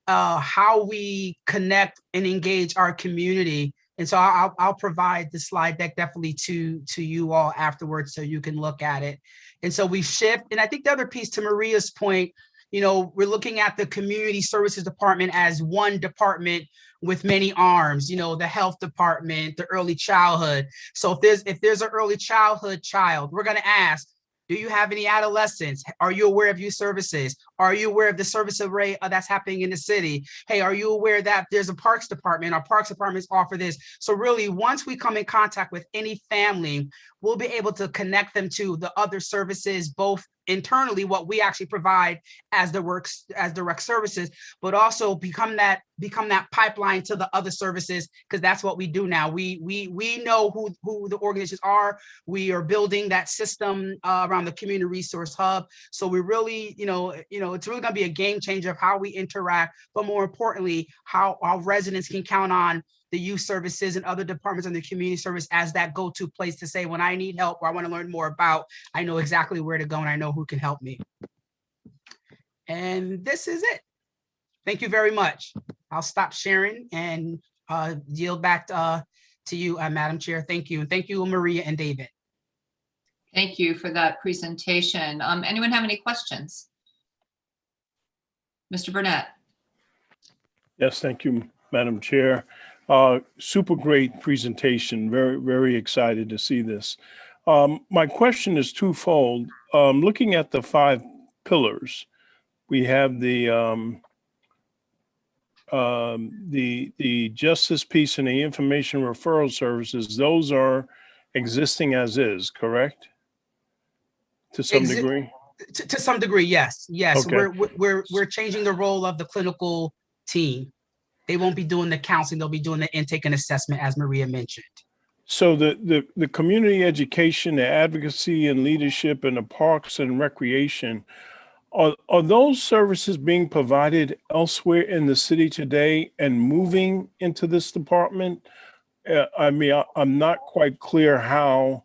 how we connect and engage our community. And so I'll provide the slide deck definitely to you all afterwards so you can look at it. And so we shift. And I think the other piece, to Maria's point, we're looking at the community services department as one department with many arms, the health department, the early childhood. So if there's an early childhood child, we're going to ask, Do you have any adolescents? Are you aware of youth services? Are you aware of the service array that's happening in the city? Hey, are you aware that there's a parks department? Our parks departments offer this. So really, once we come in contact with any family, we'll be able to connect them to the other services, both internally, what we actually provide as direct services, but also become that pipeline to the other services, because that's what we do now. We know who the organizations are. We are building that system around the community resource hub. So we really, it's really going to be a game changer of how we interact, but more importantly, how our residents can count on the youth services and other departments in the community service as that go-to place to say, when I need help or I want to learn more about, I know exactly where to go and I know who can help me. And this is it. Thank you very much. I'll stop sharing and yield back to you, Madam Chair. Thank you. And thank you, Maria and David. Thank you for that presentation. Anyone have any questions? Mr. Burnett. Yes, thank you, Madam Chair. Super great presentation. Very, very excited to see this. My question is twofold. Looking at the 5 pillars, we have the justice piece and the information referral services. Those are existing as is, correct? To some degree? To some degree, yes. Yes, Okay. we're changing the role of the clinical team. They won't be doing the counseling, they'll be doing the intake and assessment, as Maria mentioned. So the community education, the advocacy and leadership, and the parks and recreation, are those services being provided elsewhere in the city today and moving into this department? I'm not quite clear how,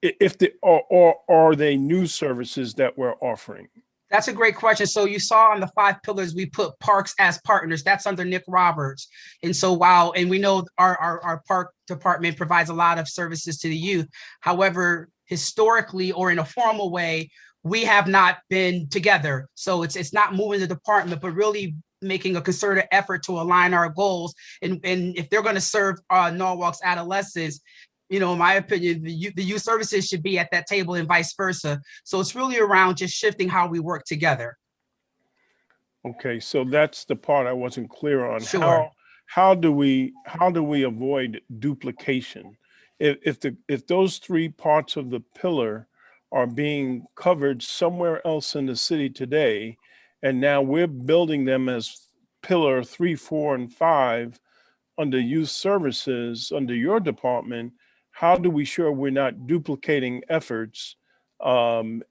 if are they new services that we're offering? That's a great question. So you saw on the 5 pillars, we put parks as partners. That's under Nick Roberts. And so and we know our park department provides a lot of services to the youth. However, historically or in a formal way, we have not been together. So it's not moving the department, but really making a concerted effort to align our goals. And if they're going to serve Norwalk's adolescents, in my opinion, the youth services should be at that table and vice versa. So it's really around just shifting how we work together. Okay, so that's the part I wasn't clear on. Sure. How do we avoid duplication? If those 3 parts of the pillar are being covered somewhere else in the city today, and now we're building them as pillar 3, 4, and 5 under youth services under your department, how do we sure we're not duplicating efforts and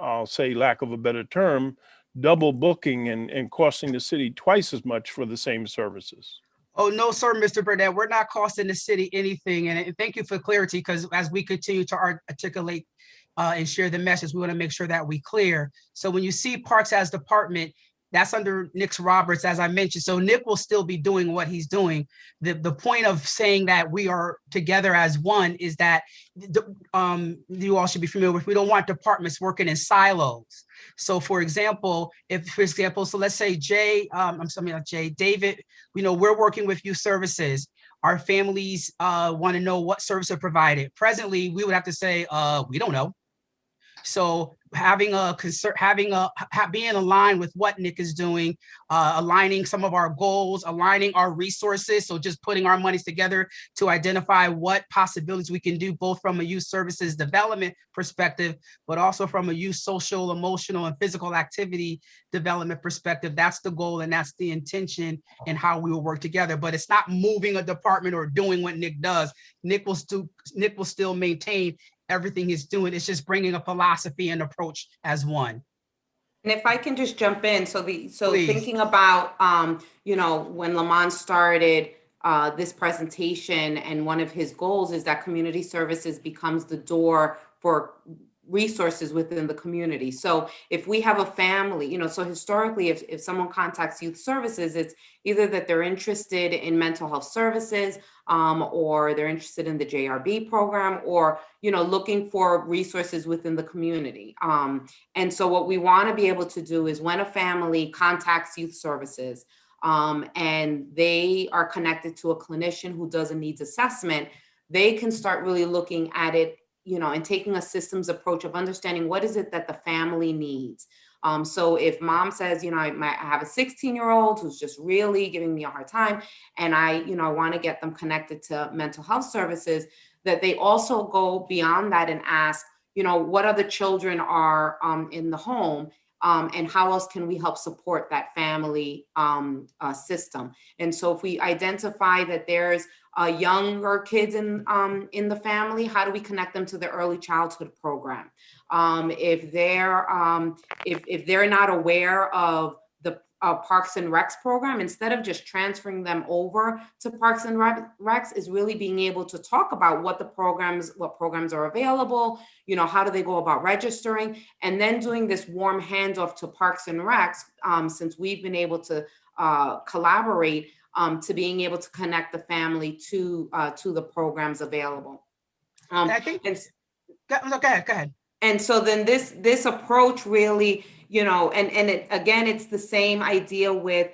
I'll say, lack of a better term, double booking and costing the city twice as much for the same services? Oh, no, sir, Mr. Burnett, we're not costing the city anything. And thank you for clarity, because as we continue to articulate and share the message, we want to make sure that we clear. So when you see parks as department, that's under Nick Roberts, as I mentioned. So Nick will still be doing what he's doing. The point of saying that we are together as one is that you all should be familiar with, we don't want departments working in silos. So for example, so let's say David, we're working with youth services. Our families want to know what service are provided. Presently, we would have to say, we don't know. So being aligned with what Nick is doing, aligning some of our goals, aligning our resources. So just putting our monies together to identify what possibilities we can do, both from a youth services development perspective, but also from a youth social, emotional, and physical activity development perspective. That's the goal and that's the intention and how we will work together. But it's not moving a department or doing what Nick does. Nick will still maintain everything he's doing. It's just bringing a philosophy and approach as one. And if I can just jump in, so Please. Thinking about, when Lamont started this presentation, and one of his goals is that community services becomes the door for resources within the community. So if we have a family, so historically, if someone contacts youth services, it's either that they're interested in mental health services, or they're interested in the JRB program, or, looking for resources within the community. And so what we want to be able to do is when a family contacts youth services, and they are connected to a clinician who does a needs assessment, they can start really looking at it and taking a systems approach of understanding what is it that the family needs. So if mom says, I have a 16-year-old who's just really giving me a hard time, and I want to get them connected to mental health services, that they also go beyond that and ask, what other children are in the home, and how else can we help support that family system? And so if we identify that there's younger kids in the family, how do we connect them to the early childhood program? If they're not aware of the Parks and Recs program, instead of just transferring them over to Parks and Recs, is really being able to talk about what programs are available, how do they go about registering, and then doing this warm handoff to Parks and Recs, since we've been able to collaborate, to being able to connect the family to the programs available. I think, go ahead. And so then this approach really, it's the same idea with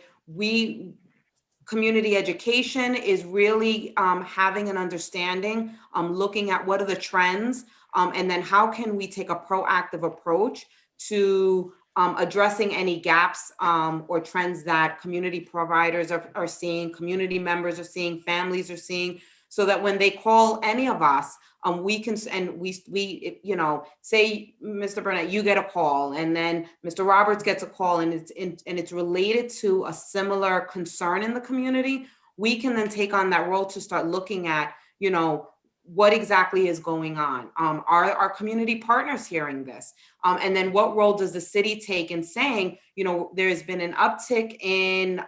community education is really having an understanding, looking at what are the trends, and then how can we take a proactive approach to addressing any gaps or trends that community providers are seeing, community members are seeing, families are seeing, so that when they call any of us, we can, and we say, Mr. Burnett, you get a call, and then Mr. Roberts gets a call, and it's related to a similar concern in the community. We can then take on that role to start looking at, what exactly is going on? Are our community partners hearing this? And then what role does the city take in saying, there's been an uptick in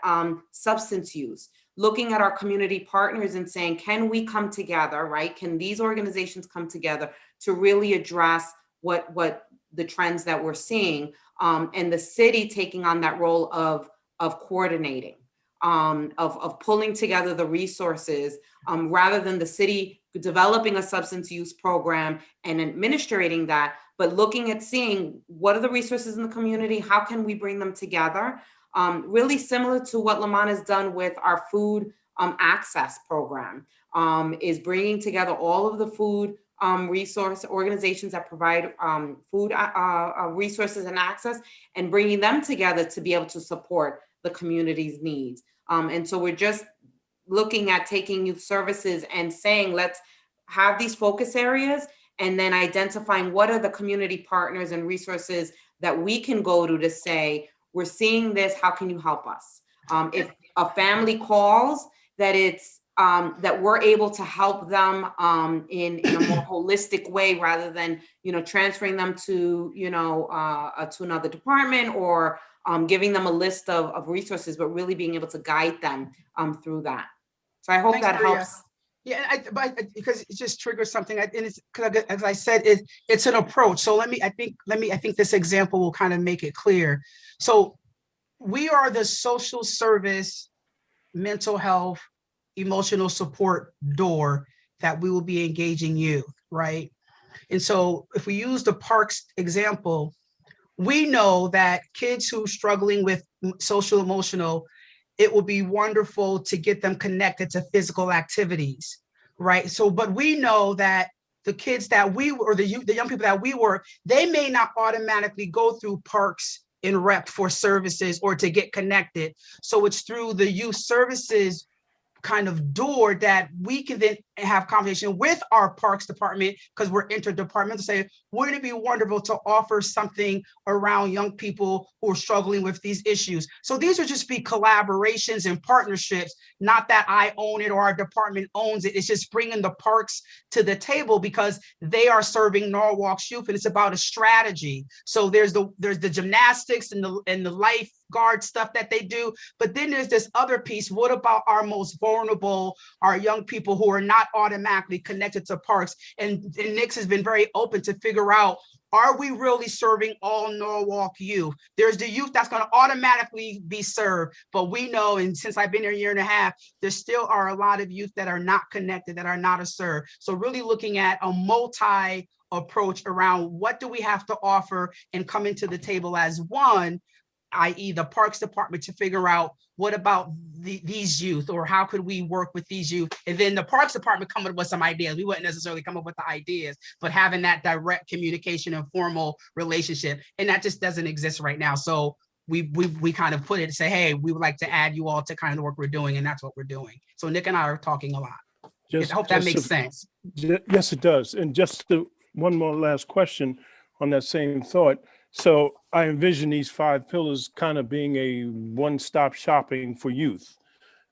substance use? Looking at our community partners and saying, can we come together, right? Can these organizations come together to really address what the trends that we're seeing? And the city taking on that role of coordinating, of pulling together the resources, rather than the city developing a substance use program and administrating that, but looking at seeing what are the resources in the community, how can we bring them together? Really similar to what Lamont has done with our food access program, is bringing together all of the food resource organizations that provide food resources and access, and bringing them together to be able to support the community's needs. And so we're just looking at taking youth services and saying, let's have these focus areas, and then identifying what are the community partners and resources that we can go to say, we're seeing this, how can you help us? If a family calls, that it's that we're able to help them in a more holistic way, rather than transferring them to to another department, or giving them a list of resources, but really being able to guide them through that. So I hope Thanks, that Maria. helps. Yeah, but because it just triggers something, and it's, as I said, it's an approach. So I think this example will kind of make it clear. So we are the social service, mental health, emotional support door that we will be engaging youth, right? And so if we use the parks example, we know that kids who are struggling with social emotional, it will be wonderful to get them connected to physical activities, right? So, but we know that the kids that the young people that we work, they may not automatically go through Parks and Rec for services or to get connected. So it's through the youth services kind of door that we can then have conversation with our parks department, because we're interdepartmental, say, wouldn't it be wonderful to offer something around young people who are struggling with these issues? So these would just be collaborations and partnerships, not that I own it or our department owns it. It's just bringing the parks to the table because they are serving Norwalk's youth, and it's about a strategy. So there's the gymnastics and the lifeguard stuff that they do, but then there's this other piece. What about our most vulnerable, our young people who are not automatically connected to parks? And Nix has been very open to figure out, are we really serving all Norwalk youth? There's the youth that's going to automatically be served, but we know, and since I've been here a year and a half, there still are a lot of youth that are not connected, that are not served. So really looking at a multi approach around what do we have to offer and coming to the table as one, i.e. the Parks Department, to figure out what about these youth, or how could we work with these youth? And then the Parks Department come up with some ideas. We wouldn't necessarily come up with the ideas, but having that direct communication and formal relationship, and that just doesn't exist right now. So we kind of put it and say, hey, we would like to add you all to kind of the work we're doing, and that's what we're doing. So Nick and I are talking a lot. I hope that makes sense. Yes, it does. And one more last question on that same thought. So I envision these 5 pillars kind of being a one-stop shopping for youth.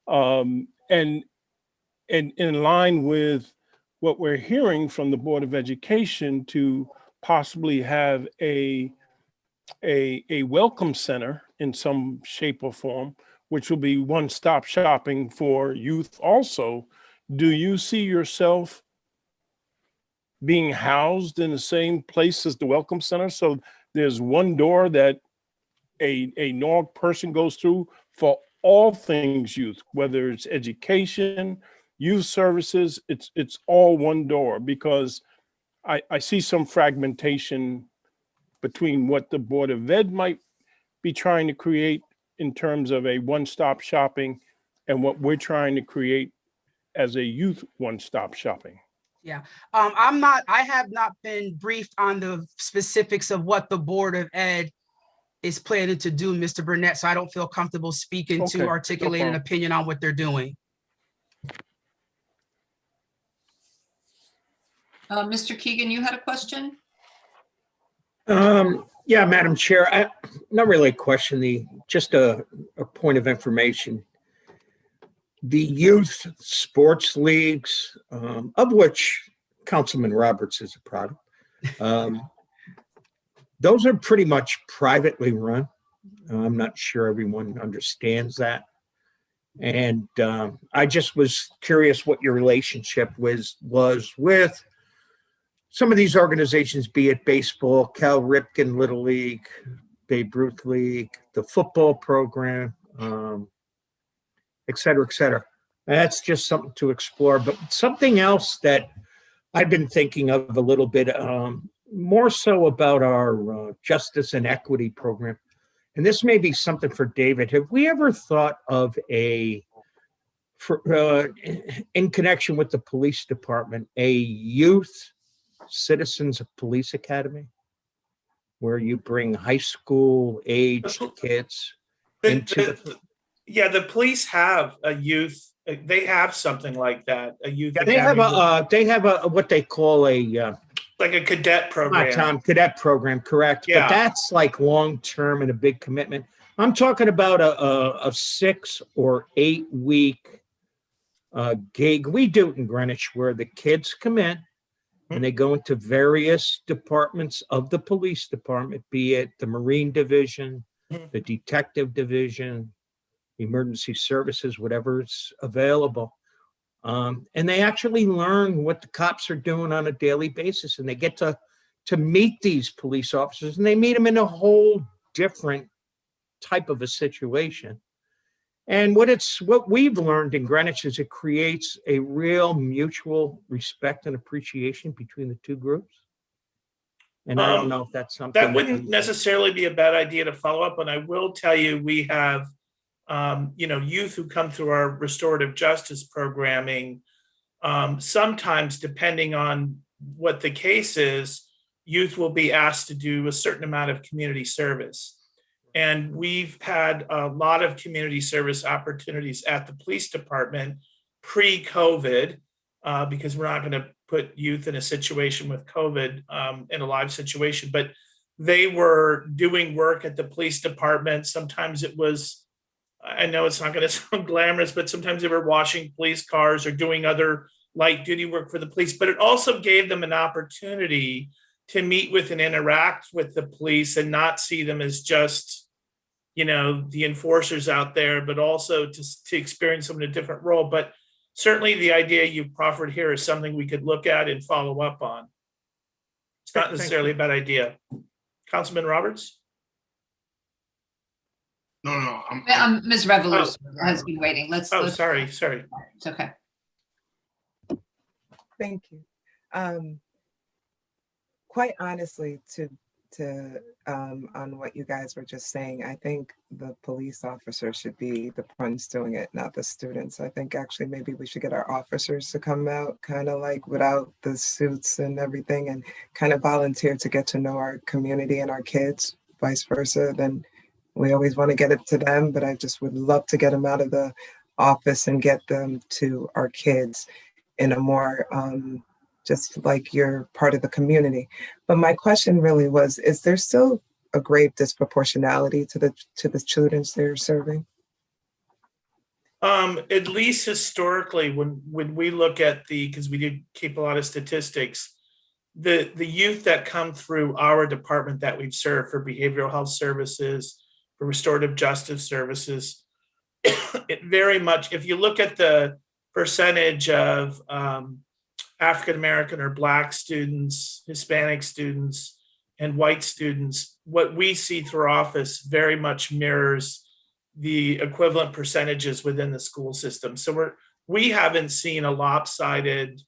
And in line with what we're hearing from the Board of Education, to possibly have a welcome center in some shape or form, which will be one-stop shopping for youth also. Do you see yourself being housed in the same place as the Welcome Center? So there's one door that a Norwalk person goes through for all things youth, whether it's education, youth services, it's all one door, because I see some fragmentation between what the Board of Ed might be trying to create in terms of a one-stop shopping and what we're trying to create as a youth one-stop shopping. Yeah, I have not been briefed on the specifics of what the Board of Ed is planning to do, Mr. Burnett, so I don't feel comfortable speaking Okay, to no articulate an problem. opinion on what they're doing. Mr. Keegan, you had a question? Yeah, Madam Chair, not really a question, just a point of information. The youth sports leagues, of which Councilman Roberts is a product, those are pretty much privately run. I'm not sure everyone understands that. And I just was curious what your relationship was with some of these organizations, be it baseball, Cal Ripken Little League, Babe Ruth League, the football program, et cetera, et cetera. That's just something to explore. But something else that I've been thinking of a little bit, more so about our justice and equity program. And this may be something for David. Have we ever thought of in connection with the police department, a youth Citizens of Police Academy, where you bring high school aged kids into the police have a youth, they have something like that, a youth they have academy, what they call a like a cadet program. Cadet program, correct? Yeah. But that's like long term and a big commitment. I'm talking about a 6 or 8 week gig. We do it in Greenwich, where the kids come in and they go into various departments of the police department, be it the Marine Division, the Detective Division, emergency services, whatever's available. And they actually learn what the cops are doing on a daily basis, and they get to meet these police officers, and they meet them in a whole different type of a situation. And what we've learned in Greenwich is it creates a real mutual respect and appreciation between the two groups. And I don't know if that's something that wouldn't necessarily be a bad idea to follow up on. I will tell you, we have youth who come through our restorative justice programming. Sometimes, depending on what the case is, youth will be asked to do a certain amount of community service. And we've had a lot of community service opportunities at the police department pre-COVID, because we're not going to put youth in a situation with COVID, in a live situation, but they were doing work at the police department. Sometimes it was, I know it's not going to sound glamorous, but sometimes they were washing police cars or doing other light duty work for the police. But it also gave them an opportunity to meet with and interact with the police and not see them as just, the enforcers out there, but also to experience them in a different role. But certainly the idea you've proffered here is something we could look at and follow up on. It's not necessarily a bad idea. Councilman Roberts? No. Ms. Revolution has been waiting. Let's. Sorry. It's okay. Thank you. Quite honestly, to on what you guys were just saying. I think the police officer should be the ones doing it, not the students. I think actually maybe we should get our officers to come out kind of like without the suits and everything and kind of volunteer to get to know our community and our kids, vice versa. Then we always want to get it to them, but I just would love to get them out of the office and get them to our kids in a more just like you're part of the community. But my question really was, is there still a grave disproportionality to the children they're serving? At least historically, when we look at because we do keep a lot of statistics, the youth that come through our department that we've served for behavioral health services, for restorative justice services, it very much, if you look at the percentage of African-American or Black students, Hispanic students, and white students, what we see through office very much mirrors the equivalent percentages within the school system. So we haven't seen a lopsided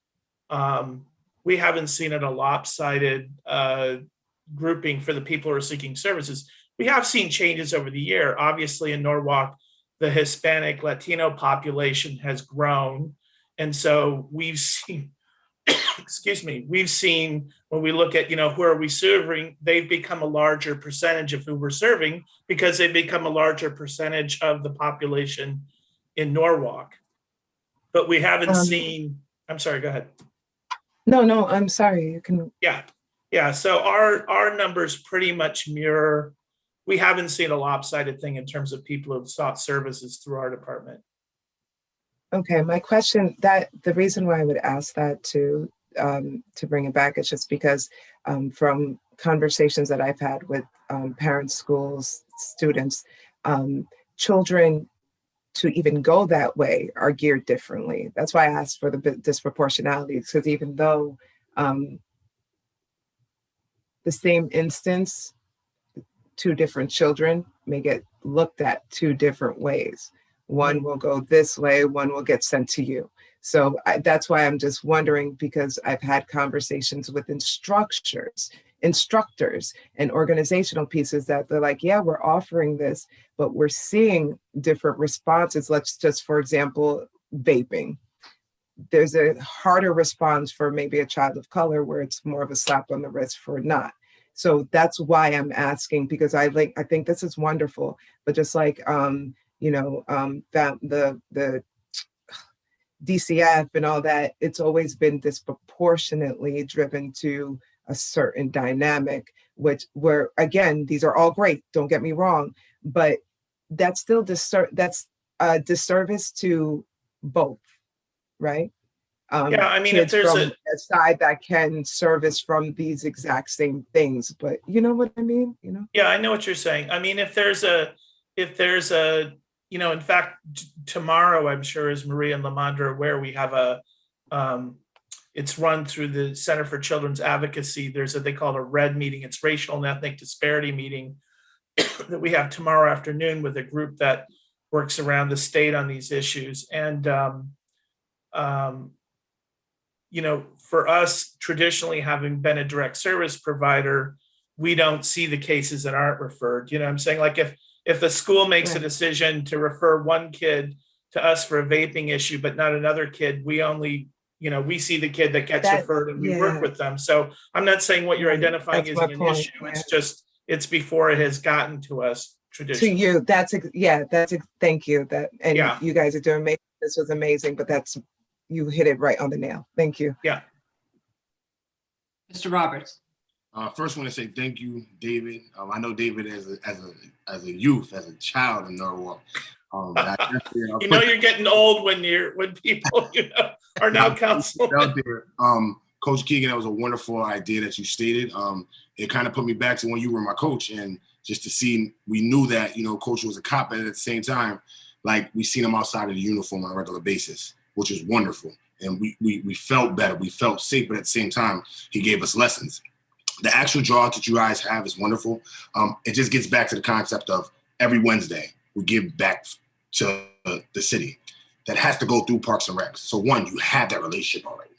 grouping for the people who are seeking services. We have seen changes over the year. Obviously, in Norwalk, the Hispanic Latino population has grown, and so we've seen. We've seen when we look at, who are we serving, they've become a larger percentage of who we're serving because they've become a larger percentage of the population in Norwalk. But we haven't seen, I'm sorry, go ahead. No, I'm sorry. You can. Yeah. So our numbers pretty much mirror. We haven't seen a lopsided thing in terms of people who've sought services through our department. Okay, my question, the reason why I would ask that to bring it back is just because from conversations that I've had with parents, schools, students, children to even go that way are geared differently. That's why I asked for the disproportionality, because even though the same instance, two different children may get looked at two different ways. One will go this way, one will get sent to you. So that's why I'm just wondering, because I've had conversations with instructors and organizational pieces that they're like, yeah, we're offering this, but we're seeing different responses. Let's just, for example, vaping. There's a harder response for maybe a child of color where it's more of a slap on the wrist for not. So that's why I'm asking, because I think this is wonderful, but just like, the DCF and all that, it's always been disproportionately driven to a certain dynamic, where again, these are all great, don't get me wrong, but that's still a disservice to both, right? Yeah, I mean, kids if there's from a side that can service from these exact same things, but you know what I mean? Yeah, I know what you're saying. I mean, if there's a in fact, tomorrow, I'm sure, as Maria and Lamondra are aware, we have it's run through the Center for Children's Advocacy. There's they call it a RED meeting. It's racial and ethnic disparity meeting that we have tomorrow afternoon with a group that works around the state on these issues. And, for us, traditionally having been a direct service provider, we don't see the cases that aren't referred. I'm saying, like, if the school makes a decision to refer one kid to us for a vaping issue, but not another kid, we only, we see the kid that gets referred and we work with them. So I'm not saying what you're identifying is an issue. Yeah. It's just, it's before it has gotten to us traditionally. To you, thank you. You guys are doing amazing. This was amazing, but you hit it right on the nail. Thank you. Yeah. Mr. Roberts. First, I want to say thank you, David. I know David as a youth, as a child in Norwalk. You're getting old when people are now counseling. Out there. Coach Keegan, that was a wonderful idea that you stated. It kind of put me back to when you were my coach, and just to see, we knew that Coach was a cop, and at the same time, like, we seen him outside of the uniform on a regular basis, which is wonderful. And we felt better, we felt safe, but at the same time, he gave us lessons. The actual draw that you guys have is wonderful. It just gets back to the concept of every Wednesday, we give back to the city. That has to go through Parks and Recs. So one, you have that relationship already.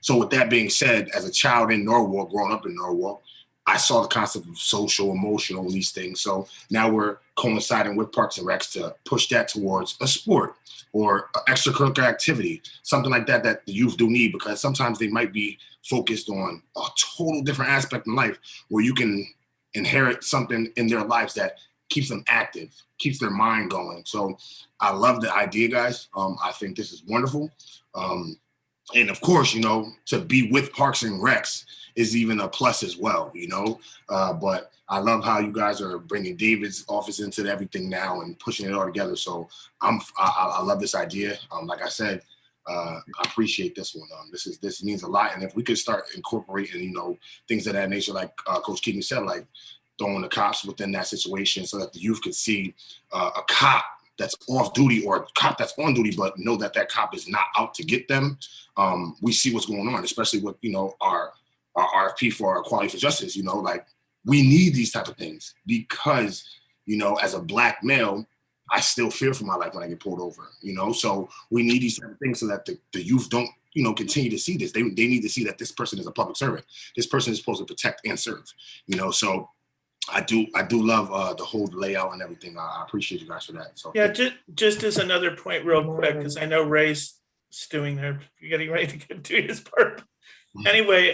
So with that being said, as a child in Norwalk, growing up in Norwalk, I saw the concept of social, emotional, these things. So now we're coinciding with Parks and Recs to push that towards a sport or an extracurricular activity, something like that that the youth do need, because sometimes they might be focused on a total different aspect in life where you can inherit something in their lives that keeps them active, keeps their mind going. So I love the idea, guys. I think this is wonderful. And of course, you know, to be with Parks and Recs is even a plus as well, you know. But I love how you guys are bringing David's office into everything now and pushing it all together. So I love this idea. Like I said, I appreciate this one. This means a lot. And if we could start incorporating, you know, things of that nature, like Coach Keegan said, like throwing the cops within that situation so that the youth could see a cop that's off duty or a cop that's on duty, but know that that cop is not out to get them. We see what's going on, especially with, you know, our RFP for our Equality for Justice. You know, like we need these type of things because, you know, as a Black male, I still fear for my life when I get pulled over, you know? So we need these type of things so that the youth don't, you know, continue to see this. They need to see that this person is a public servant. This person is supposed to protect and serve, you know? So I do love the whole layout and everything. I appreciate you guys for that. So Yeah, just as another point real quick, because I know Ray's stewing there, you're getting ready to get to his part. Anyway,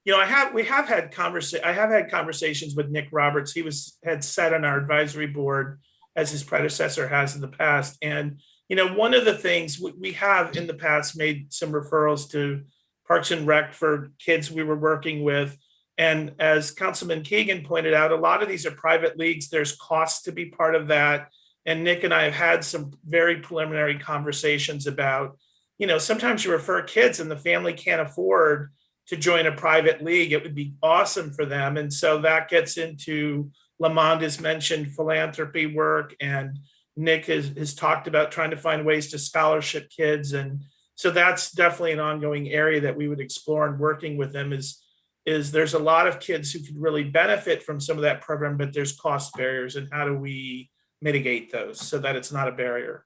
you know, I have had conversations with Nick Roberts. He had sat on our advisory board as his predecessor has in the past. And, you know, one of the things we have in the past made some referrals to Parks and Rec for kids we were working with. And as Councilman Keegan pointed out, a lot of these are private leagues. There's costs to be part of that. And Nick and I have had some very preliminary conversations about, you know, sometimes you refer kids and the family can't afford to join a private league. It would be awesome for them. And so that gets into, Lamond has mentioned philanthropy work, and Nick has talked about trying to find ways to scholarship kids. And so that's definitely an ongoing area that we would explore, and working with them is there's a lot of kids who could really benefit from some of that program, but there's cost barriers, and how do we mitigate those so that it's not a barrier?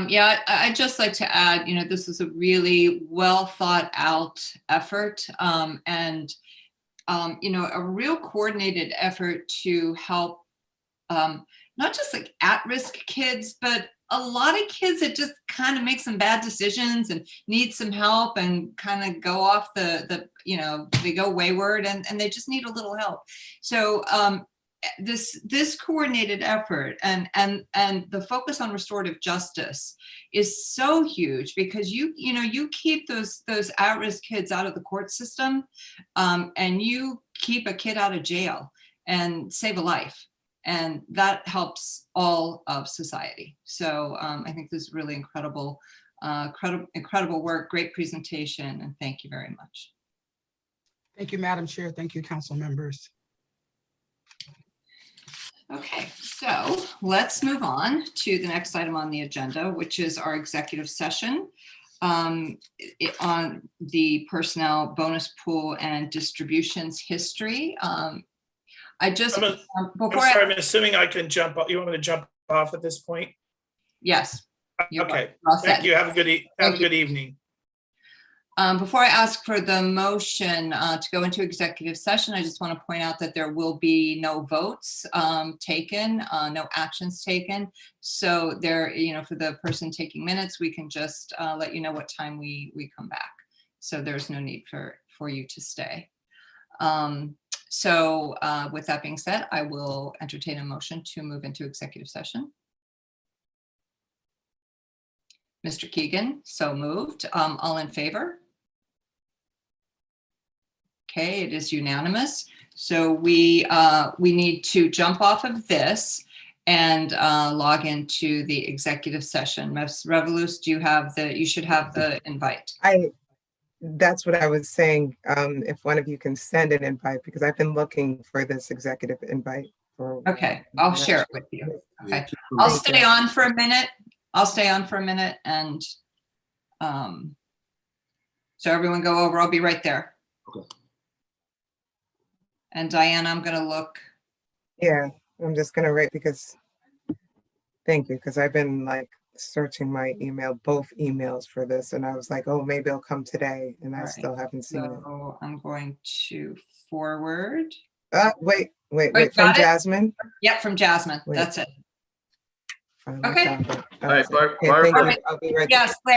Yeah, I'd just like to add, you know, this is a really well thought out effort, and you know, a real coordinated effort to help not just like at-risk kids, but a lot of kids that just kind of make some bad decisions and need some help and kind of go off you know, they go wayward and they just need a little help. So this coordinated effort and the focus on restorative justice is so huge, because you know, you keep those at-risk kids out of the court system, and you keep a kid out of jail and save a life. And that helps all of society. So I think this is really incredible work, great presentation, and thank you very much. Thank you, Madam Chair. Thank you, council members. Okay, so let's move on to the next item on the agenda, which is our executive session on the personnel bonus pool and distributions history. I just, I'm assuming I can jump off. You want me to jump off at this point? Yes. Okay, thank you. Have a good evening. Before I ask for the motion to go into executive session, I just want to point out that there will be no votes taken, no actions taken. So there, you know, for the person taking minutes, we can just let you know what time we come back. So there's no need for you to stay. So with that being said, I will entertain a motion to move into executive session. Mr. Keegan, so moved. All in favor? Okay, it is unanimous. So we need to jump off of this and log into the executive session. Ms. Revolus, you should have the invite. That's what I was saying. If one of you can send an invite, because I've been looking for this executive invite for. Okay, I'll share it with you. Okay, I'll stay on for a minute. And so everyone go over. I'll be right there. Okay. And Diane, I'm gonna look. Yeah, I'm just gonna write because, thank you, because I've been like searching my email, both emails for this, and I was like, oh, maybe it'll come today, and I All right. still haven't seen it. So I'm going to forward. Wait, Oh, you from got it? Jasmine. Yep, from Jasmine. Wait. That's it. Finally Okay. found it. All right, Okay, Barbara. thank you. I'll be right back. Yes, Claire.